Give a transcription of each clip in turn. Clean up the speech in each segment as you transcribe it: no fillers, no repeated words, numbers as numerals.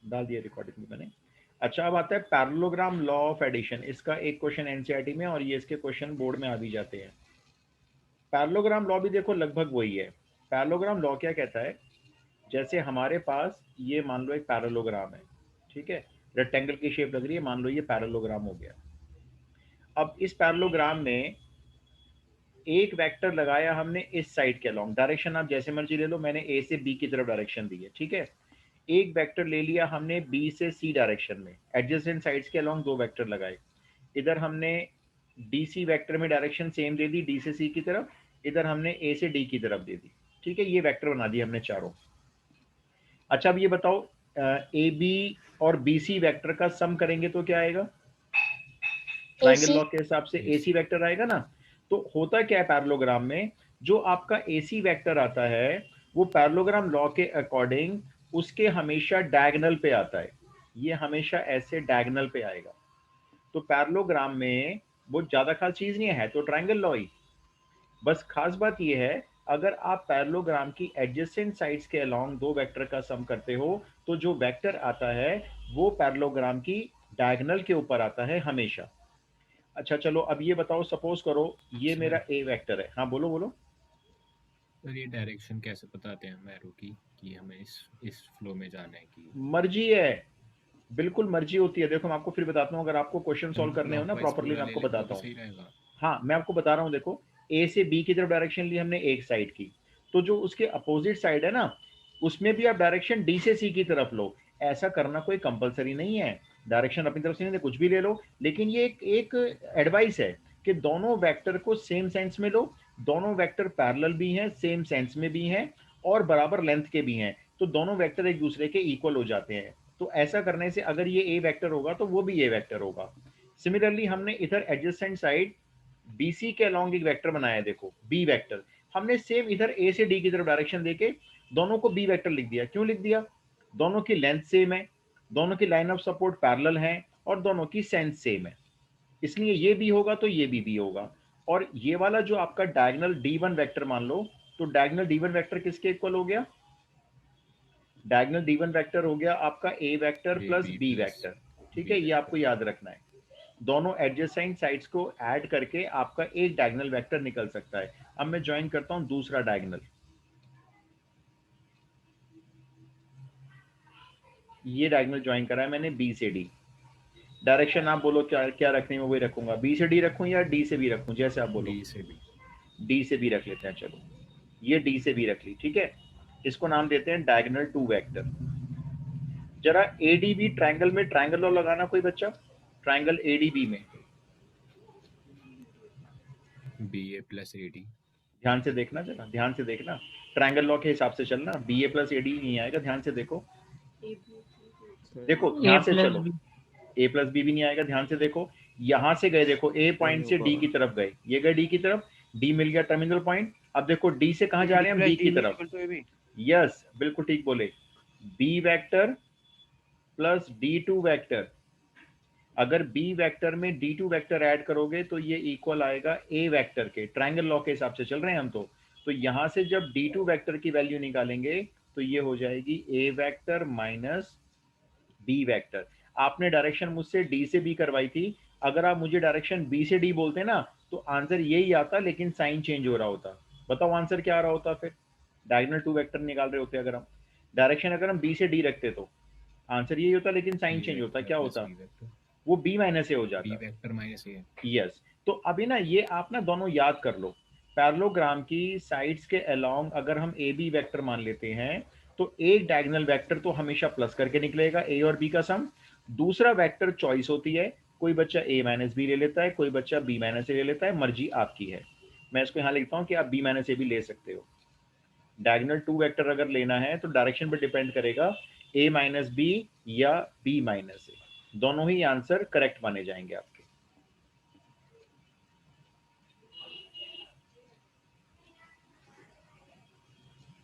डाल दिया रिकॉर्डिंग में मैंने। अच्छा, अब आता है पैरेललोग्राम लॉ ऑफ एडिशन। इसका एक क्वेश्चन एनसीईआरटी में, और ये इसके क्वेश्चन बोर्ड में आ भी जाते हैं। पैरेललोग्राम लॉ भी देखो लगभग वही है। पैरेललोग्राम लॉ क्या कहता है, जैसे हमारे पास ये मान लो एक पैरेललोग्राम है, ठीक है, रेक्टेंगल की शेप लग रही है, मान लो ये पैरेललोग्राम हो गया। अब इस पैरेललोग्राम में एक वेक्टर लगाया हमने इस साइड के अलोंग, डायरेक्शन आप जैसे मर्जी ले लो, मैंने ए से बी की तरफ डायरेक्शन दी है, ठीक है। एक वेक्टर ले लिया हमने बी से सी डायरेक्शन में, एडजेसेंट साइड्स के अलोंग दो वेक्टर लगाए। इधर हमने डी सी वैक्टर में डायरेक्शन सेम दे दी, डी से सी की तरफ। इधर हमने ए से डी की तरफ दे दी, ठीक है। ये वेक्टर बना दिए हमने चारों। अच्छा, अब ये बताओ, ए बी और बी सी वैक्टर का सम करेंगे तो क्या आएगा? Triangle AC। लॉ के हिसाब से ए सी AC। वैक्टर आएगा ना। तो होता क्या है पैरेललोग्राम में, जो आपका ए सी वैक्टर आता है वो पैरेललोग्राम लॉ के अकॉर्डिंग उसके हमेशा डायगोनल पे आता है। ये हमेशा ऐसे डायगोनल पे आएगा। तो पैरेललोग्राम में वो ज्यादा खास चीज नहीं है, तो ट्राइंगल लॉ ही। बस खास बात ये है, अगर आप पैरेललोग्राम की एडजेसेंट साइड्स के अलोंग दो वेक्टर का सम करते हो, तो जो वेक्टर आता है वो पैरेललोग्राम की डायगोनल के ऊपर आता है हमेशा। अच्छा चलो, अब ये बताओ, सपोज करो ये मेरा सर ए वेक्टर है। हाँ बोलो बोलो। सर ये डायरेक्शन कैसे बताते हैं हम एरो की कि हमें इस फ्लो में जाना है कि मर्जी है, बिल्कुल मर्जी होती है। देखो मैं आपको फिर बताता हूँ, अगर आपको क्वेश्चन हम सॉल्व करने हो ना क्लॉकवाइज प्रॉपरली, पूरा मैं ले आपको ले तो बताता भी हूँ। सही रहेगा। हाँ मैं आपको बता रहा हूँ, देखो ए से बी की तरफ डायरेक्शन ली हमने एक साइड की, तो जो उसके अपोजिट साइड है ना, उसमें भी आप डायरेक्शन डी से सी की तरफ लो। ऐसा करना कोई कंपलसरी नहीं है, डायरेक्शन अपनी तरफ से नहीं, कुछ भी ले लो। लेकिन ये एक एडवाइस है कि दोनों वेक्टर को सेम सेंस में लो। दोनों वेक्टर पैरेलल भी हैं, सेम सेंस में भी हैं, और बराबर लेंथ के भी हैं, तो दोनों वेक्टर एक दूसरे के इक्वल हो जाते हैं। तो ऐसा करने से अगर ये ए वेक्टर होगा तो वो भी ए वेक्टर होगा। सिमिलरली हमने इधर एडजेसेंट साइड BC के अलोंग एक वेक्टर बनाया है, देखो बी वेक्टर। हमने सेम इधर ए से डी की तरफ डायरेक्शन देके दोनों को बी वेक्टर लिख दिया। क्यों लिख दिया? दोनों की लेंथ सेम है, दोनों की लाइन ऑफ सपोर्ट पैरेलल है, और दोनों की सेंस सेम है, इसलिए ये भी होगा तो ये भी होगा। और ये वाला जो आपका डायगोनल D1 वेक्टर मान लो, तो डायगोनल D1 वेक्टर किसके इक्वल हो गया? डायगोनल D1 वेक्टर हो गया आपका A vector A plus B B plus vector, ठीक बी है। ये आपको वेक्टर। याद रखना है। दोनों एडजेसेंट साइड्स को ऐड करके आपका एक डायगोनल वेक्टर निकल सकता है। अब मैं ज्वाइन करता हूं दूसरा डायगोनल। ये डायगोनल ज्वाइन करा है मैंने बी से डी। डायरेक्शन आप बोलो क्या क्या रखने में, वही रखूंगा। बी से डी रखूं या डी से बी रखूं, जैसे आप बोलो। बी से बी। डी से बी रख लेते हैं, चलो। ये डी से बी रख ली, ठीक है। इसको नाम देते हैं डायगोनल टू वेक्टर। जरा एडीबी ट्रायंगल में ट्रायंगल लॉ लगाना कोई बच्चा, ट्रायंगल एडीबी में। B A plus A D. ध्यान से देखना, जरा ध्यान से देखना, ट्रायंगल लॉ के हिसाब से चलना। B A plus A D नहीं आएगा, ध्यान से देखो। देखो ए ध्यान से प्लस चलो। बी ए प्लस बी भी नहीं आएगा, ध्यान से देखो। यहां से गए, देखो ए नहीं पॉइंट हो से डी पाएगा। की तरफ गए, ये गए डी की तरफ, डी मिल गया टर्मिनल पॉइंट। अब देखो डी से कहां जा डी रहे हैं हम? प्लस बी डी की बी तरफ। Equal to A B. Yes बिल्कुल ठीक बोले। B vector plus D2 vector. अगर बी वेक्टर में D2 वेक्टर ऐड करोगे तो ये इक्वल आएगा ए वेक्टर के। ट्रायंगल लॉ के हिसाब से चल रहे हैं हम तो यहां से जब D2 वेक्टर की वैल्यू निकालेंगे तो ये हो जाएगी ए वेक्टर माइनस बी वेक्टर। आपने डायरेक्शन मुझसे डी से बी करवाई थी, अगर आप मुझे डायरेक्शन बी से डी बोलते ना तो आंसर यही आता, लेकिन साइन चेंज हो रहा होता। बताओ आंसर क्या आ रहा होता फिर? डायगोनल टू वेक्टर निकाल रहे होते अगर हम। डायरेक्शन अगर हम बी से डी रखते तो आंसर यही होता, लेकिन साइन ए चेंज होता। वेक्टर क्या प्लस होता? B vector. वो बी माइनस ए हो बी जाता। Vector minus A. यस। तो अभी ना ये आप ना दोनों याद कर लो। पैरेललोग्राम की साइड्स के अलोंग अगर हम ए बी वेक्टर मान लेते हैं तो एक डायगोनल वेक्टर तो हमेशा प्लस करके निकलेगा, ए और बी का सम। दूसरा वेक्टर चॉइस होती है, कोई बच्चा ए माइनस बी ले लेता है, कोई बच्चा बी माइनस ए ले लेता है, मर्जी आपकी है। मैं इसको यहाँ लिखता हूँ कि आप बी माइनस ए भी ले सकते हो। डायगोनल टू वेक्टर अगर लेना है तो डायरेक्शन पर डिपेंड करेगा, ए माइनस बी या बी माइनस ए, दोनों ही आंसर करेक्ट माने जाएंगे आपके।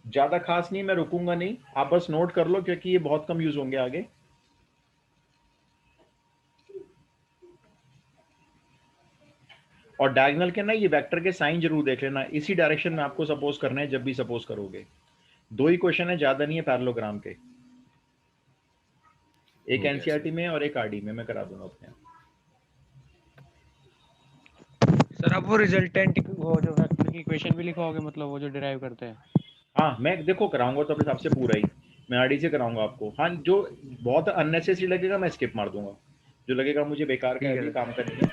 ज्यादा खास नहीं, मैं रुकूंगा नहीं, आप बस नोट कर लो क्योंकि ये बहुत कम यूज होंगे आगे। और डायगोनल के ना ये वेक्टर के साइन जरूर देख लेना, इसी डायरेक्शन में आपको सपोज करना है जब भी सपोज करोगे। दो ही क्वेश्चन है, ज्यादा नहीं है पैरेललोग्राम के। एक हो गया एनसीईआरटी सर। में और एक आरडी में, मैं करा दूंगा अपने यहाँ। सर आप वो रिजल्टेंट वो जो वेक्टर की इक्वेशन भी लिखवाओगे, मतलब वो जो डिराइव करते हैं? हाँ मैं देखो कराऊंगा तो अपने हिसाब से पूरा ही, मैं आरडी से कराऊंगा आपको। हाँ जो बहुत अननेसेसरी लगेगा मैं स्किप मार दूंगा, जो लगेगा मुझे बेकार का है ठीक अभी है काम करने।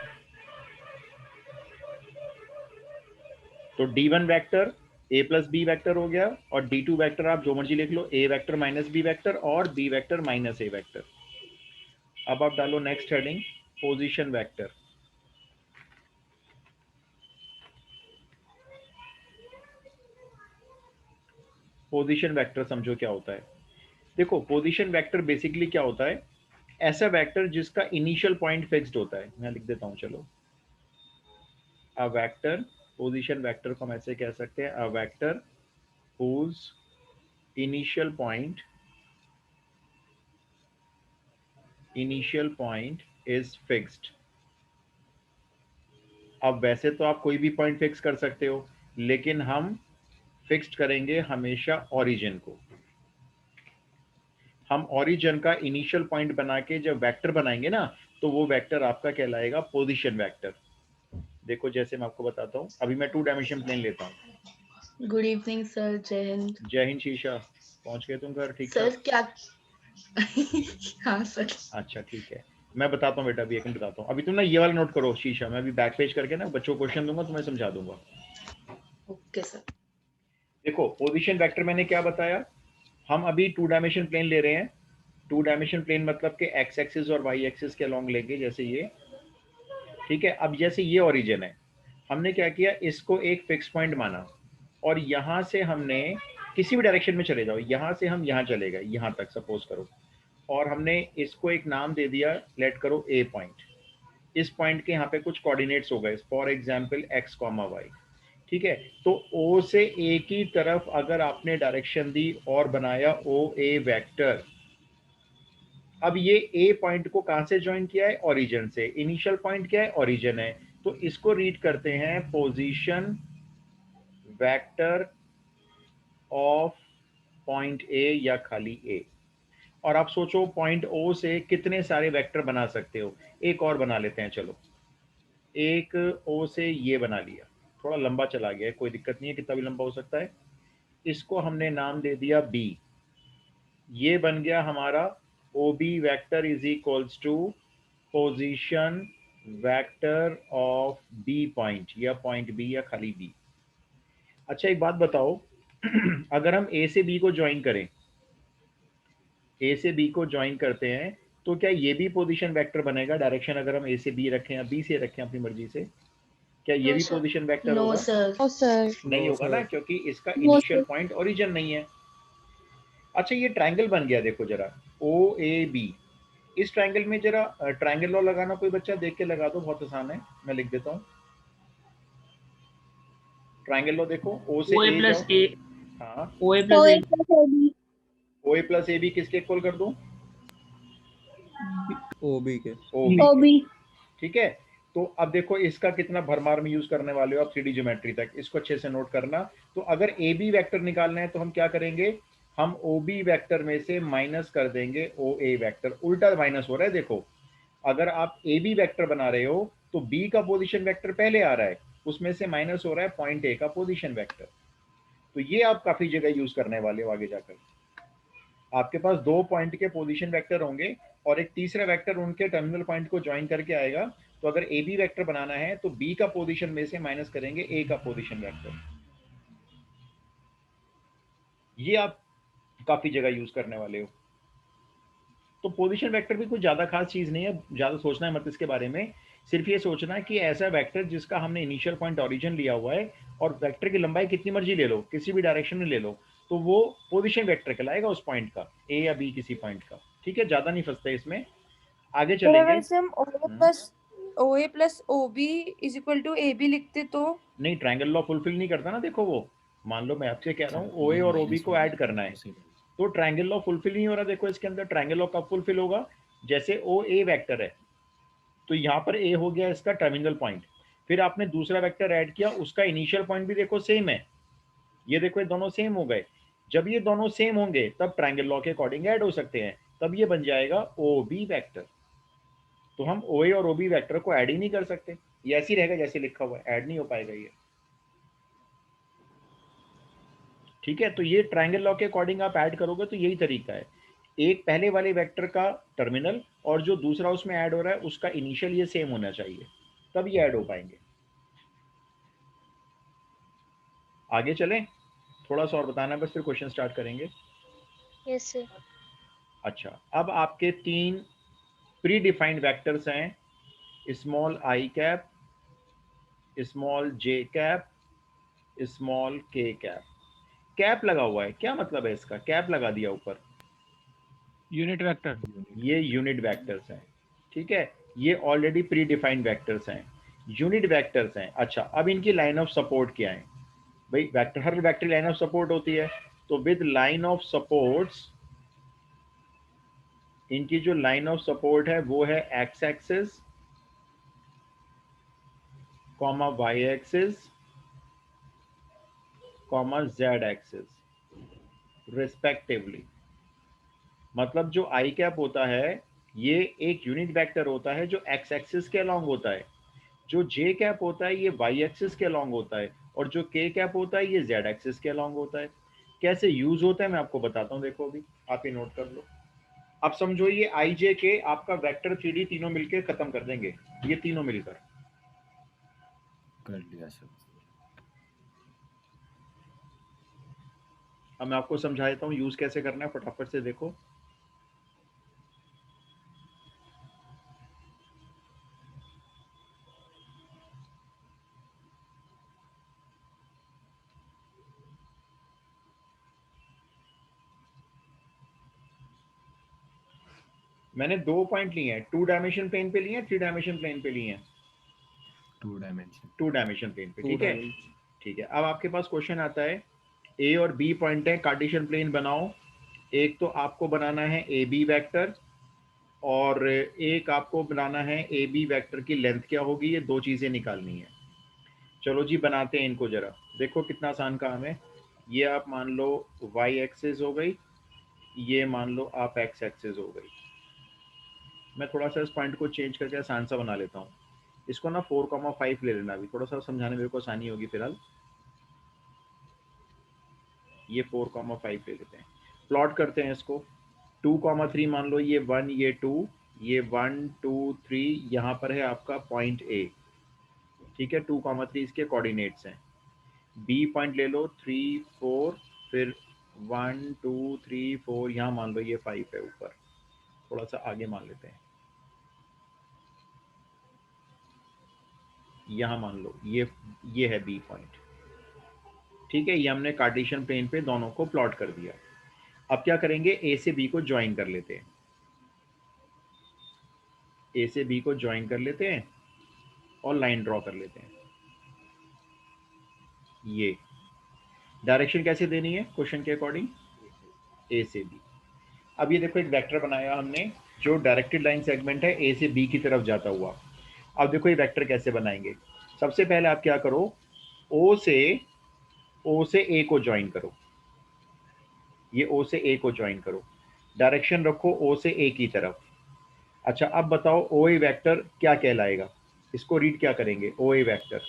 तो D1 vector a plus B vector हो गया, और D2 वेक्टर आप जो मर्जी लिख लो, a vector minus B vector और b vector minus a vector. अब आप डालो next heading position vector. Position vector समझो क्या होता है। देखो पोजीशन वेक्टर बेसिकली क्या होता है, ऐसा वेक्टर जिसका इनिशियल पॉइंट फिक्स्ड होता है। मैं लिख देता हूं चलो, अ वेक्टर, पोजीशन वेक्टर को हम ऐसे कह सकते हैं, a vector whose initial point is fixed। अब वैसे तो आप कोई भी पॉइंट फिक्स कर सकते हो, लेकिन हम फिक्स्ड करेंगे हमेशा ओरिजिन को। हम ओरिजिन का इनिशियल पॉइंट बना के जब वेक्टर बनाएंगे ना, तो वो वेक्टर आपका कहलाएगा पोजीशन वेक्टर। देखो जैसे मैं आपको बताता हूँ, अभी मैं 2 डायमेंशन प्लेन लेता हूँ। गुड इवनिंग सर, जय हिंद। जय हिंद शीशा, पहुंच गए तुम घर ठीक सर ठाक? क्या हाँ सर। अच्छा ठीक है, मैं बताता हूँ बेटा, अभी एक मिनट बताता हूँ। अभी तुम ना ये वाला नोट करो शीशा, मैं अभी बैक पेज करके ना बच्चों को क्वेश्चन दूंगा, तुम्हें समझा दूंगा। Okay sir. देखो पोजीशन वेक्टर मैंने क्या बताया, हम अभी 2 डायमेंशन प्लेन ले रहे हैं। 2 डायमेंशन प्लेन मतलब कि एक्स एक्सिस और वाई एक्सिस के अलॉन्ग लेंगे, जैसे ये। ठीक है, अब जैसे ये ओरिजिन है, हमने क्या किया, इसको एक फिक्स पॉइंट माना, और यहां से हमने किसी भी डायरेक्शन में चले जाओ, यहां से हम यहां चले गए, यहां तक सपोज करो, और हमने इसको एक नाम दे दिया, लेट करो ए पॉइंट। इस पॉइंट के यहाँ पे कुछ कोऑर्डिनेट्स हो गए, for example X comma Y. ठीक है, तो ओ से ए की तरफ अगर आपने डायरेक्शन दी और बनाया ओ ए वेक्टर, अब ये ए पॉइंट को कहां से ज्वाइन किया है, ओरिजिन से। इनिशियल पॉइंट क्या है, ओरिजिन है, तो इसको रीड करते हैं position vector of point A या खाली ए। और आप सोचो पॉइंट ओ से कितने सारे वेक्टर बना सकते हो, एक और बना लेते हैं चलो। एक ओ से ये बना लिया, थोड़ा लंबा चला गया, कोई दिक्कत नहीं है, कितना भी लंबा हो सकता है। इसको हमने नाम दे दिया बी। ये बन गया हमारा O B vector is equals to position vector of B point, या पॉइंट बी या खाली बी। अच्छा एक बात बताओ, अगर हम ए से बी को ज्वाइन करें, ए से बी को ज्वाइन करते हैं, तो क्या ये भी पोजीशन वेक्टर बनेगा? डायरेक्शन अगर हम ए से बी रखें या बी से रखें अपनी मर्जी से, क्या ये नो भी सर। पोजीशन वेक्टर नो होगा? सर। No sir. नहीं नो होगा ना, सर। क्योंकि इसका no initial sir. Point origin नहीं है। अच्छा ये ट्रायंगल बन गया, देखो जरा, ओ ए बी। इस ट्रायंगल में जरा ट्रायंगल लॉ लगाना, कोई बच्चा देख के लगा दो, बहुत आसान है, मैं लिख देता हूँ। ट्रायंगल लॉ देखो, ओ से ओ ए ए प्लस जाओ। ए, हाँ, O A O plus A A, plus O B. O A plus A B किसके इक्वल कर दूं? ओबी के। ओ बी ओ के। बी। ठीक है, तो अब देखो इसका कितना भरमार में यूज करने वाले हो आप 3D ज्योमेट्री तक, इसको अच्छे से नोट करना। तो अगर ए बी वैक्टर निकालना है तो हम क्या करेंगे, हम ओ बी वैक्टर में से माइनस कर देंगे ओ ए वैक्टर। उल्टा माइनस हो रहा है देखो, अगर आप ए बी वैक्टर बना रहे हो तो बी का पोजीशन वेक्टर पहले आ रहा है, उसमें से माइनस हो रहा है पॉइंट ए का पोजीशन वेक्टर। तो ये आप काफी जगह यूज करने वाले हो आगे जाकर। आपके पास 2 पॉइंट के पोजीशन वेक्टर होंगे, और एक तीसरा वेक्टर उनके टर्मिनल पॉइंट को ज्वाइन करके आएगा। तो अगर ए बी वेक्टर बनाना है तो बी का पोजीशन में से माइनस करेंगे ए का पोजीशन वेक्टर। ये आप काफी जगह यूज करने वाले हो। तो पोजीशन वेक्टर भी कुछ ज्यादा खास चीज नहीं है, ज्यादा सोचना है मत इसके बारे में। सिर्फ ये सोचना है कि ऐसा वेक्टर जिसका हमने इनिशियल पॉइंट ओरिजिन लिया हुआ है, और वेक्टर की लंबाई कितनी मर्जी ले लो, किसी भी डायरेक्शन में ले लो, तो वो पोजीशन वेक्टर कहलाएगा उस पॉइंट का, ए या बी किसी पॉइंट का। ठीक है, ज्यादा नहीं फंसते इसमें, आगे सर चलेंगे। अगर इसे हम O A plus O B is equal to A B लिखते तो? नहीं, ट्रायंगल लॉ फुलफिल नहीं करता ना, देखो वो, मान लो मैं आपसे कह रहा हूँ ओ ए ये और ओ बी माइनस को वन ऐड है करना है, पॉसिबल। तो ट्रायंगल लॉ फुलफिल नहीं हो रहा। देखो इसके अंदर ट्रायंगल लॉ कब फुलफिल होगा, जैसे ओ ए वेक्टर है, तो यहाँ पर ए हो गया इसका टर्मिनल पॉइंट, फिर आपने दूसरा वेक्टर ऐड किया, उसका इनिशियल पॉइंट भी देखो सेम है, ये देखो ये दोनों सेम हो गए। जब ये दोनों सेम होंगे तब ट्रायंगल लॉ के अकॉर्डिंग ऐड हो सकते हैं, तब ये बन जाएगा ओ बी वैक्टर। तो हम ओ ए और ओ बी वैक्टर को ऐड ही नहीं कर सकते, ये ऐसे ही रहेगा जैसे लिखा हुआ है, ऐड नहीं हो पाएगा ये। ठीक है, तो ये ट्रायंगल लॉ के अकॉर्डिंग आप ऐड करोगे तो यही तरीका है, एक पहले वाले वेक्टर का टर्मिनल और जो दूसरा उसमें ऐड हो रहा है उसका इनिशियल ये सेम होना चाहिए, तब ये ऐड हो पाएंगे। आगे चलें, थोड़ा सा और बताना बस, फिर क्वेश्चन स्टार्ट करेंगे। Yes sir. अच्छा, अब आपके 3 प्री डिफाइंड वेक्टर्स हैं, small I cap, small J cap, small के कैप। कैप लगा हुआ है, क्या मतलब है इसका, कैप लगा दिया ऊपर, यूनिट वेक्टर। ये यूनिट वेक्टर्स हैं। ठीक है, ये ऑलरेडी प्री डिफाइंड वेक्टर्स हैं, यूनिट वेक्टर्स हैं। अच्छा, अब इनकी लाइन ऑफ सपोर्ट क्या है भाई, vector, her vector line of support होती है, तो विद लाइन ऑफ सपोर्ट्स, इनकी जो लाइन ऑफ सपोर्ट है वो है X axis comma Y axis comma Z axis respectively. मतलब जो आई कैप होता है ये एक यूनिट वेक्टर होता है जो एक्स एक्सिस के अलोंग होता है, जो जे कैप होता है ये वाई एक्सिस के अलोंग होता है, और जो के कैप होता है ये जेड एक्सिस के अलोंग होता है। कैसे यूज होता है मैं आपको बताता हूँ, देखो अभी आप ये नोट कर लो। अब समझो ये आई जे के आपका वेक्टर 3D तीनों मिलकर खत्म कर देंगे, ये तीनों मिलकर। कर लिया सर। अब मैं आपको समझा देता हूँ यूज कैसे करना है, फटाफट से देखो। मैंने 2 पॉइंट लिए हैं, 2 डायमेंशन प्लेन पे लिए हैं, 3 डायमेंशन प्लेन पे लिए हैं, 2 डायमेंशन। 2 डायमेंशन प्लेन पे। ठीक है, ठीक है। अब आपके पास क्वेश्चन आता है, ए और बी पॉइंट है, कार्टेशियन प्लेन बनाओ। एक तो आपको बनाना है ए बी वैक्टर, और एक आपको बनाना है ए बी वैक्टर की लेंथ क्या होगी, ये 2 चीज़ें निकालनी है। चलो जी बनाते हैं इनको जरा, देखो कितना आसान काम है। ये आप मान लो वाई एक्सिस हो गई, ये मान लो आप एक्स एक्सिस हो गई। मैं थोड़ा सा इस पॉइंट को चेंज करके आसान सा बना लेता हूँ, इसको ना 4,5 ले लेना, अभी थोड़ा सा समझाने मेरे को आसानी होगी फिलहाल। ये 4,5 ले लेते हैं, प्लॉट करते हैं इसको। 2,3 मान लो, ये 1 ये 2, ये 1 2 3, यहाँ पर है आपका पॉइंट ए। ठीक है, 2,3 इसके कोऑर्डिनेट्स हैं। बी पॉइंट ले लो 3 4, फिर 1 2 3 4, यहाँ मान लो ये 5 है ऊपर, थोड़ा सा आगे मान लेते हैं, यहाँ मान लो ये है बी पॉइंट। ठीक है, ये हमने कार्टेशियन प्लेन पे दोनों को प्लॉट कर दिया। अब क्या करेंगे, ए से बी को ज्वाइन कर लेते हैं, ए से बी को ज्वाइन कर लेते हैं और लाइन ड्रॉ कर लेते हैं। ये डायरेक्शन कैसे देनी है क्वेश्चन के अकॉर्डिंग, ए से बी। अब ये देखो एक वेक्टर बनाया हमने जो डायरेक्टेड लाइन सेगमेंट है ए से बी की तरफ जाता हुआ। अब देखो ये वेक्टर कैसे बनाएंगे, सबसे पहले आप क्या करो, ओ से ए को ज्वाइन करो, ये ओ से ए को ज्वाइन करो, डायरेक्शन रखो ओ से ए की तरफ। अच्छा, अब बताओ ओ ए वैक्टर क्या कहलाएगा, इसको रीड क्या करेंगे, ओ ए वैक्टर,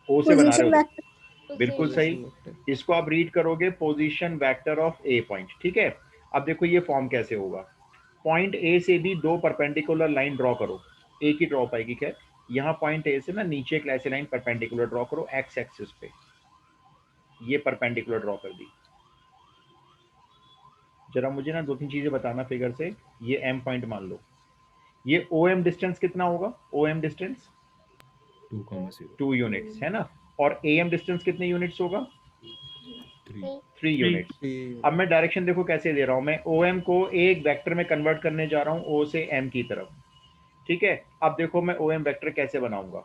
ओ से बना रहे हो, बिल्कुल सही। इसको आप रीड करोगे position vector of A point. ठीक है, अब देखो ये फॉर्म कैसे होगा, पॉइंट ए से भी 2 परपेंडिकुलर लाइन ड्रॉ करो, एक ही ड्रॉ पाएगी खैर। यहाँ पॉइंट ए से ना नीचे एक ऐसी लाइन परपेंडिकुलर ड्रॉ करो एक्स एक्सिस पे, ये परपेंडिकुलर ड्रॉ कर दी। जरा मुझे ना 2-3 चीजें बताना फिगर से। ये एम पॉइंट मान लो, ये ओ एम डिस्टेंस कितना होगा, ओ एम डिस्टेंस 2,0 2 यूनिट्स है ना, और ए एम डिस्टेंस कितने यूनिट्स होगा, 3 3 यूनिट्स। अब मैं डायरेक्शन देखो कैसे दे रहा हूं, मैं ओ एम को एक वेक्टर में कन्वर्ट करने जा रहा हूं ओ से एम की तरफ। ठीक है, अब देखो मैं ओ एम वेक्टर कैसे बनाऊंगा,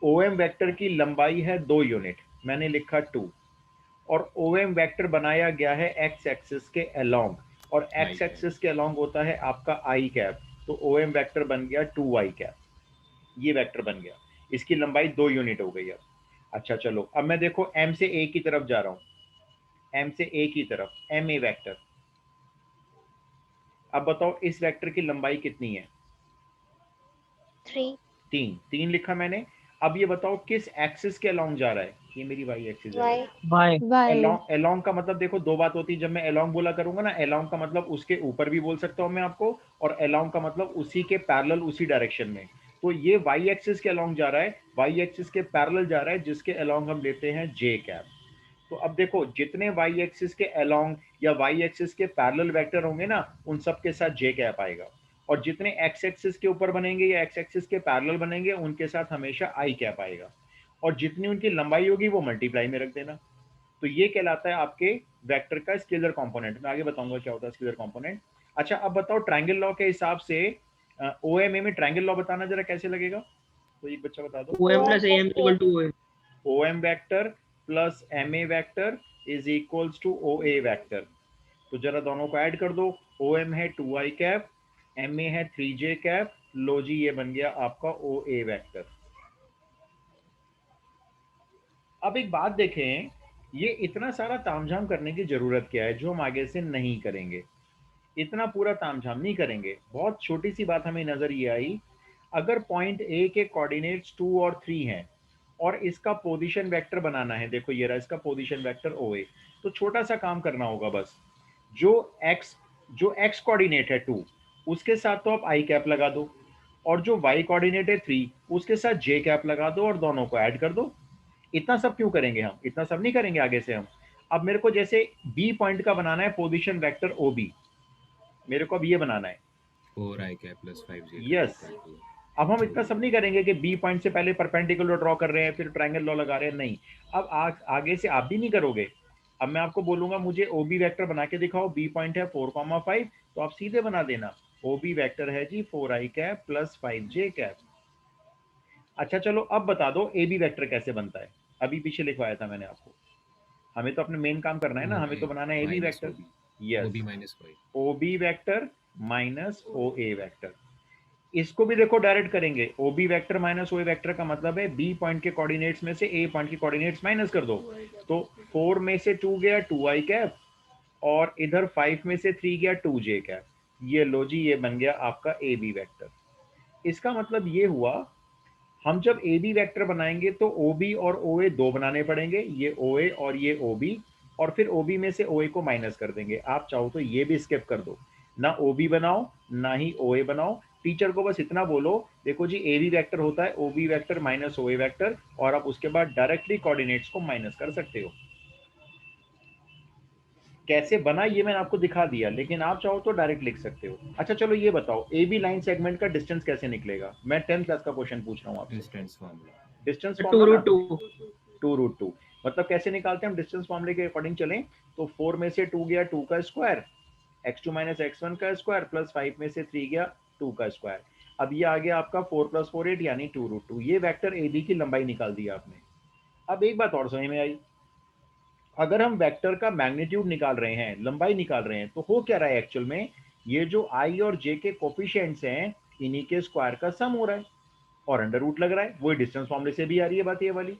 ओ एम वेक्टर की लंबाई है 2 यूनिट, मैंने लिखा 2, और ओ एम वेक्टर बनाया गया है एक्स एक्सिस के अलोंग, और एक्स एक्सिस के अलोंग होता है आपका आई कैप, तो ओ एम वेक्टर बन गया 2 आई कैप, ये वेक्टर बन गया, इसकी लंबाई 2 यूनिट हो गई अब। अच्छा चलो, अब मैं देखो एम से ए की तरफ जा रहा हूँ, एम से ए की तरफ, एम ए वैक्टर, अब बताओ इस वेक्टर की लंबाई कितनी है? 3 3 लिखा मैंने। अब ये बताओ किस एक्सिस के अलोंग जा रहा है? ये मेरी वाई एक्सिस है। y बाय एलोंग, एलोंग का मतलब देखो दो बात होती है। जब मैं एलोंग बोला करूंगा ना, एलोंग का मतलब उसके ऊपर भी बोल सकता हूं मैं आपको, और एलोंग का मतलब उसी के पैरेलल, उसी डायरेक्शन में। तो ये वाई एक्सिस के अलोंग जा रहा है, वाई एक्सिस के पैरेलल जा रहा है, जिसके अलोंग हम लेते हैं जे कैप। तो अब देखो जितने वाई एक्सिस के अलोंग या वाई एक्सिस के पैरेलल वेक्टर होंगे ना, उन सब के साथ जे कैप आएगा। और जितने एक्स एक्सिस के ऊपर बनेंगे या एक्स एक्सिस के पैरेलल बनेंगे, उनके साथ हमेशा आई कैप आएगा। और जितनी उनकी लंबाई होगी वो मल्टीप्लाई में रख देना। तो ये कहलाता है आपके वेक्टर का स्केलर कंपोनेंट। मैं आगे बताऊंगा क्या होता है स्केलर कंपोनेंट। अच्छा अब बताओ ट्रायंगल लॉ के हिसाब से ओएमए में ट्रायंगल लॉ बताना जरा कैसे लगेगा, तो एक बच्चा बता दो। OM plus AM equal to OM. OM vector plus M A vector is equals to O A vector. तो जरा दोनों को ऐड कर दो। ओ एम है 2i कैप, एम ए है 3j कैप, लो जी ये बन गया आपका ओ ए वेक्टर। अब एक बात देखें, ये इतना सारा तामझाम करने की जरूरत क्या है जो हम आगे से नहीं करेंगे? इतना पूरा तामझाम नहीं करेंगे। बहुत छोटी सी बात हमें नजर ये आई, अगर पॉइंट ए के कोऑर्डिनेट्स 2 और 3 हैं और इसका पोजीशन वेक्टर बनाना है, देखो ये रहा इसका पोजीशन वेक्टर ओ ए, तो छोटा सा काम करना होगा बस। जो एक्स कोऑर्डिनेट है 2, उसके साथ तो आप आई कैप लगा दो, और जो वाई कोऑर्डिनेट है 3, उसके साथ जे कैप लगा दो और दोनों को ऐड कर दो। इतना सब क्यों करेंगे हम? इतना सब नहीं करेंगे आगे से हम। अब मेरे को जैसे बी पॉइंट का बनाना है पोजीशन वेक्टर ओ बी, मेरे को अब ये बनाना है 4i cap plus 5j yes. अब हम इतना सब नहीं करेंगे कि बी पॉइंट से पहले परपेंडिकुलर ड्रॉ कर रहे हैं फिर ट्रायंगल लॉ लगा रहे हैं, नहीं। अब आगे से आप भी नहीं करोगे। अब मैं आपको बोलूंगा मुझे ओ बी वैक्टर बना के दिखाओ, बी पॉइंट है 4,5, तो आप सीधे बना देना ओ बी वैक्टर है जी 4i cap plus 5j cap. अच्छा चलो अब बता दो ए बी वैक्टर कैसे बनता है। अभी पीछे लिखवाया था मैंने आपको। हमें तो अपने मेन काम करना है ना, हमें तो बनाना है A B vector. Yes, OB minus y. O B vector minus O A vector. इसको भी देखो डायरेक्ट करेंगे। O B vector minus O A vector का मतलब है बी पॉइंट के कोऑर्डिनेट्स में से ए पॉइंट के कोऑर्डिनेट्स माइनस कर दो। तो 4 में से 2 गया 2i कैप, और इधर 5 में से 3 गया 2j कैप। ये लो जी ये बन गया आपका ए बी वैक्टर। इसका मतलब ये हुआ, हम जब ए बी वैक्टर बनाएंगे तो ओ बी और ओ ए दो बनाने पड़ेंगे, ये ओ ए और ये ओ बी, और फिर ओ बी में से ओ ए को माइनस कर देंगे। आप चाहो तो ये भी स्किप कर दो, ना ओ बी बनाओ ना ही ओ ए बनाओ। टीचर को बस इतना बोलो, देखो जी ए बी वैक्टर होता है ओ B vector minus O A vector, और आप उसके बाद डायरेक्टली कोऑर्डिनेट्स को माइनस कर सकते हो। कैसे बना ये मैंने आपको दिखा दिया, लेकिन आप चाहो तो डायरेक्ट लिख सकते हो। अच्छा चलो ये बताओ ए बी लाइन सेगमेंट का डिस्टेंस कैसे निकलेगा? मैं 10th क्लास का क्वेश्चन पूछ रहा हूँ आपसे। Distance formula. Distance 2 formula root 2. 2√2, मतलब कैसे निकालते हैं हम डिस्टेंस फॉर्मूले के अकॉर्डिंग चलें तो 4 में से 2 गया 2 का स्क्वायर, x2 माइनस x1 का स्क्वायर, प्लस 5 में से 3 गया 2 का स्क्वायर। अब ये आ गया आपका 4 + 4 8 यानी 2√2। ये वेक्टर ए बी की लंबाई निकाल दी आपने। अब एक बात और समझ में आई, अगर हम वेक्टर का मैग्नीट्यूड निकाल रहे हैं, लंबाई निकाल रहे हैं, तो हो क्या रहा है एक्चुअल में, ये जो आई और जे के कोफिशिएंट्स हैं इन्हीं के स्क्वायर का सम हो रहा है और अंडर रूट लग रहा है। वही डिस्टेंस फॉर्मूले से भी आ रही है बात ये वाली।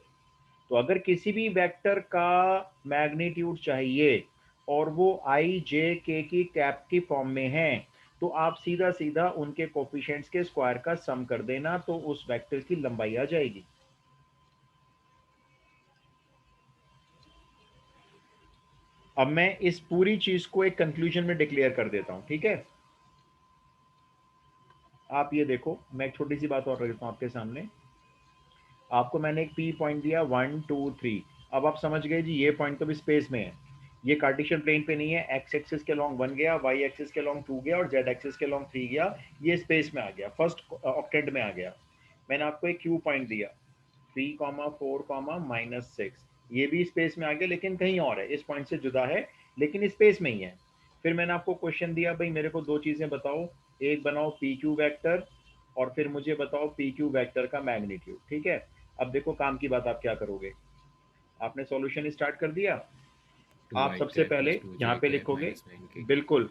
तो अगर किसी भी वेक्टर का मैग्नीट्यूड चाहिए और वो आई जे के की कैप की फॉर्म में है, तो आप सीधा सीधा उनके कोफिशिएंट्स के स्क्वायर का सम कर देना, तो उस वेक्टर की लंबाई आ जाएगी। अब मैं इस पूरी चीज को एक कंक्लूजन में डिक्लेयर कर देता हूं, ठीक है? आप ये देखो, मैं एक छोटी सी बात और रख देता हूं आपके सामने। आपको मैंने एक पी पॉइंट दिया 1 2 3। अब आप समझ गए जी ये पॉइंट तो भी स्पेस में है, ये कार्टेशियन प्लेन पे नहीं है। एक्स एक्सिस के लॉन्ग 1 गया, वाई एक्सिस के लॉन्ग 2 गया और जेड एक्सिस के लॉन्ग 3 गया। ये स्पेस में आ गया, फर्स्ट ऑक्टेंट में आ गया। मैंने आपको एक क्यू पॉइंट दिया 3, 4, -6, ये भी स्पेस में आ गया लेकिन कहीं और है, इस पॉइंट से जुदा है लेकिन स्पेस में ही है। फिर मैंने आपको क्वेश्चन दिया, भाई मेरे को दो चीजें बताओ, एक बनाओ पी क्यू वैक्टर और फिर मुझे बताओ पी क्यू वैक्टर का मैग्नीट्यूड, ठीक है? अब देखो काम की बात, आप क्या करोगे? आपने सॉल्यूशन स्टार्ट कर दिया। आप 2i सबसे cap पहले plus 2j यहाँ पे cap लिखोगे, minus 9k. बिल्कुल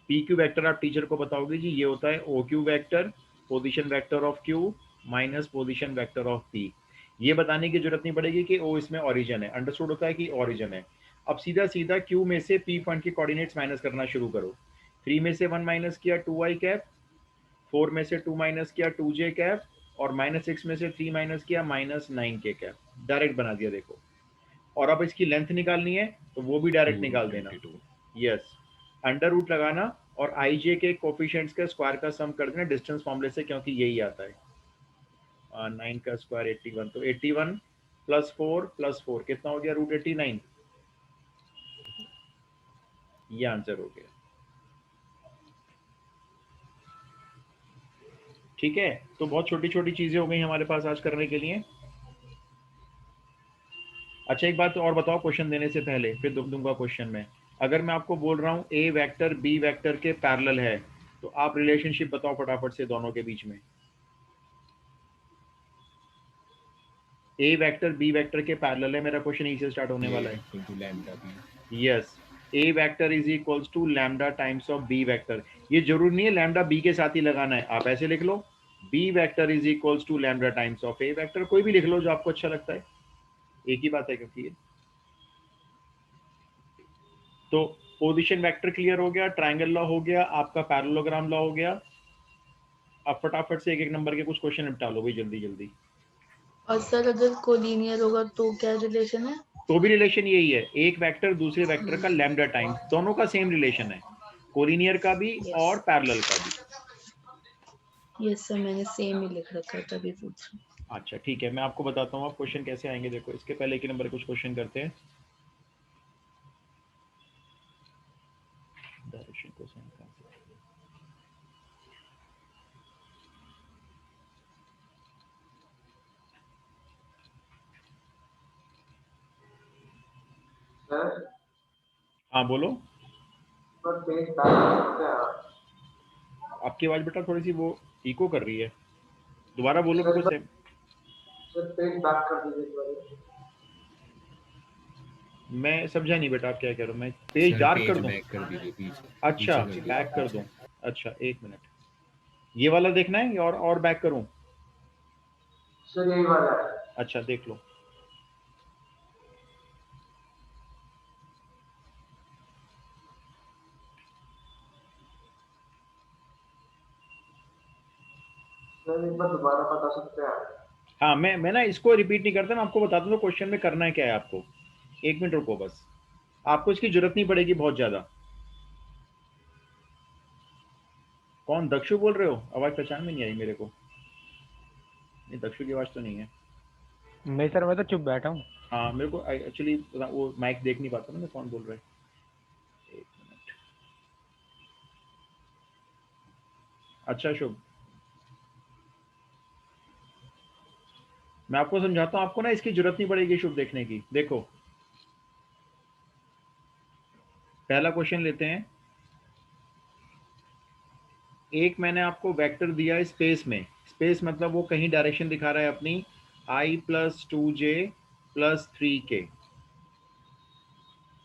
पी क्यू वैक्टर आप टीचर को बताओगे जी ये होता है O Q vector position vector of Q minus position vector of P. ये बताने की जरूरत नहीं पड़ेगी कि ओ इसमें ओरिजिन है, अंडरस्टूड होता है कि ओरिजिन है। अब सीधा सीधा क्यू में से पी पॉइंट के कोऑर्डिनेट्स माइनस करना शुरू करो। 3 में से 1 माइनस किया 2i कैप, 4 में से 2 माइनस किया 2j कैप, और -6 में से 3 माइनस किया -9k कैप। डायरेक्ट बना दिया देखो। और अब इसकी लेंथ निकालनी है तो वो भी डायरेक्ट निकाल देना। 22। यस, अंडर रूट लगाना और आई जे के कोफिशिएंट्स का स्क्वायर का सम कर देना डिस्टेंस फॉर्मूले से, क्योंकि यही आता है। 9 का स्क्वायर 81, तो 81 +4 + 4 कितना हो गया, √89। ये आंसर हो गया। ठीक है, तो बहुत छोटी छोटी चीजें हो गई हमारे पास आज करने के लिए। अच्छा, एक बात और बताओ क्वेश्चन देने से पहले, फिर दूंगा क्वेश्चन में। अगर मैं आपको बोल रहा हूँ ए वेक्टर बी वेक्टर के पैरेलल है, तो आप रिलेशनशिप बताओ फटाफट से दोनों के बीच में। ए वेक्टर बी वेक्टर के पैरेलल है, मेरा क्वेश्चन यहीं से स्टार्ट होने वाला है। Into lambda B. Yes, A vector is equals to lambda times of B vector. ये जरूरी नहीं है लैम्डा बी के साथ ही लगाना है, आप ऐसे लिख लो, B vector is equals to lambda times of A vector. कोई भी लिख लो जो आपको अच्छा लगता है, एक ही बात है क्योंकि ये। तो पोजीशन वेक्टर क्लियर हो गया, ट्रायंगल लॉ हो गया, आपका पैरेललोग्राम लॉ हो गया। अब फटाफट से एक एक नंबर के कुछ क्वेश्चन निपटा लो भाई, जल्दी जल्दी। और सर अगर कोलिनियर होगा तो क्या रिलेशन है? तो भी रिलेशन यही है, एक वेक्टर दूसरे वेक्टर का लैम्डा टाइम्स, दोनों का सेम रिलेशन है, कोलिनियर का भी और पैरेलल का भी। यस सर, मैंने सेम ही लिख रखा है तभी पूछ रही हूँ। अच्छा ठीक है, मैं आपको बताता हूँ आप क्वेश्चन कैसे आएंगे। देखो, इसके पहले एक नंबर कुछ क्वेश्चन करते हैं। डायरेक्शन क्वेश्चन कहाँ से? हाँ बोलो। आपकी आवाज बेटा थोड़ी सी वो इको कर रही है, दोबारा बोलो बिल्कुल सेम। मैं समझा नहीं बेटा आप क्या कह रहे हो, मैं पेज डार्क कर दूं? बैक कर दीजिए पीछे। अच्छा, पीछे कर दीजिए, बैक कर पीछे। दूं। अच्छा एक मिनट, ये वाला देखना है और बैक करूं? सर यही वाला है। अच्छा देख लो। सर एक बार दोबारा बता सकते हैं? हाँ, मैं ना इसको रिपीट नहीं करता, मैं आपको बता दूं तो क्वेश्चन में करना है क्या है आपको। एक मिनट रुको बस, आपको इसकी जरूरत नहीं पड़ेगी बहुत ज्यादा। कौन, दक्षु बोल रहे हो? आवाज पहचान में नहीं आई मेरे को। नहीं, दक्षु की आवाज तो नहीं है। नहीं सर, मैं तो चुप बैठा हूँ। हाँ, मेरे को एक्चुअली वो माइक देख नहीं पाता ना मैं कौन बोल रहा है। एक मिनट। अच्छा शुभ, मैं आपको समझाता हूँ, आपको ना इसकी जरूरत नहीं पड़ेगी शुभ देखने की। देखो, पहला क्वेश्चन लेते हैं। एक मैंने आपको वेक्टर दिया है स्पेस में, स्पेस मतलब वो कहीं डायरेक्शन दिखा रहा है अपनी, i + 2j + 3k।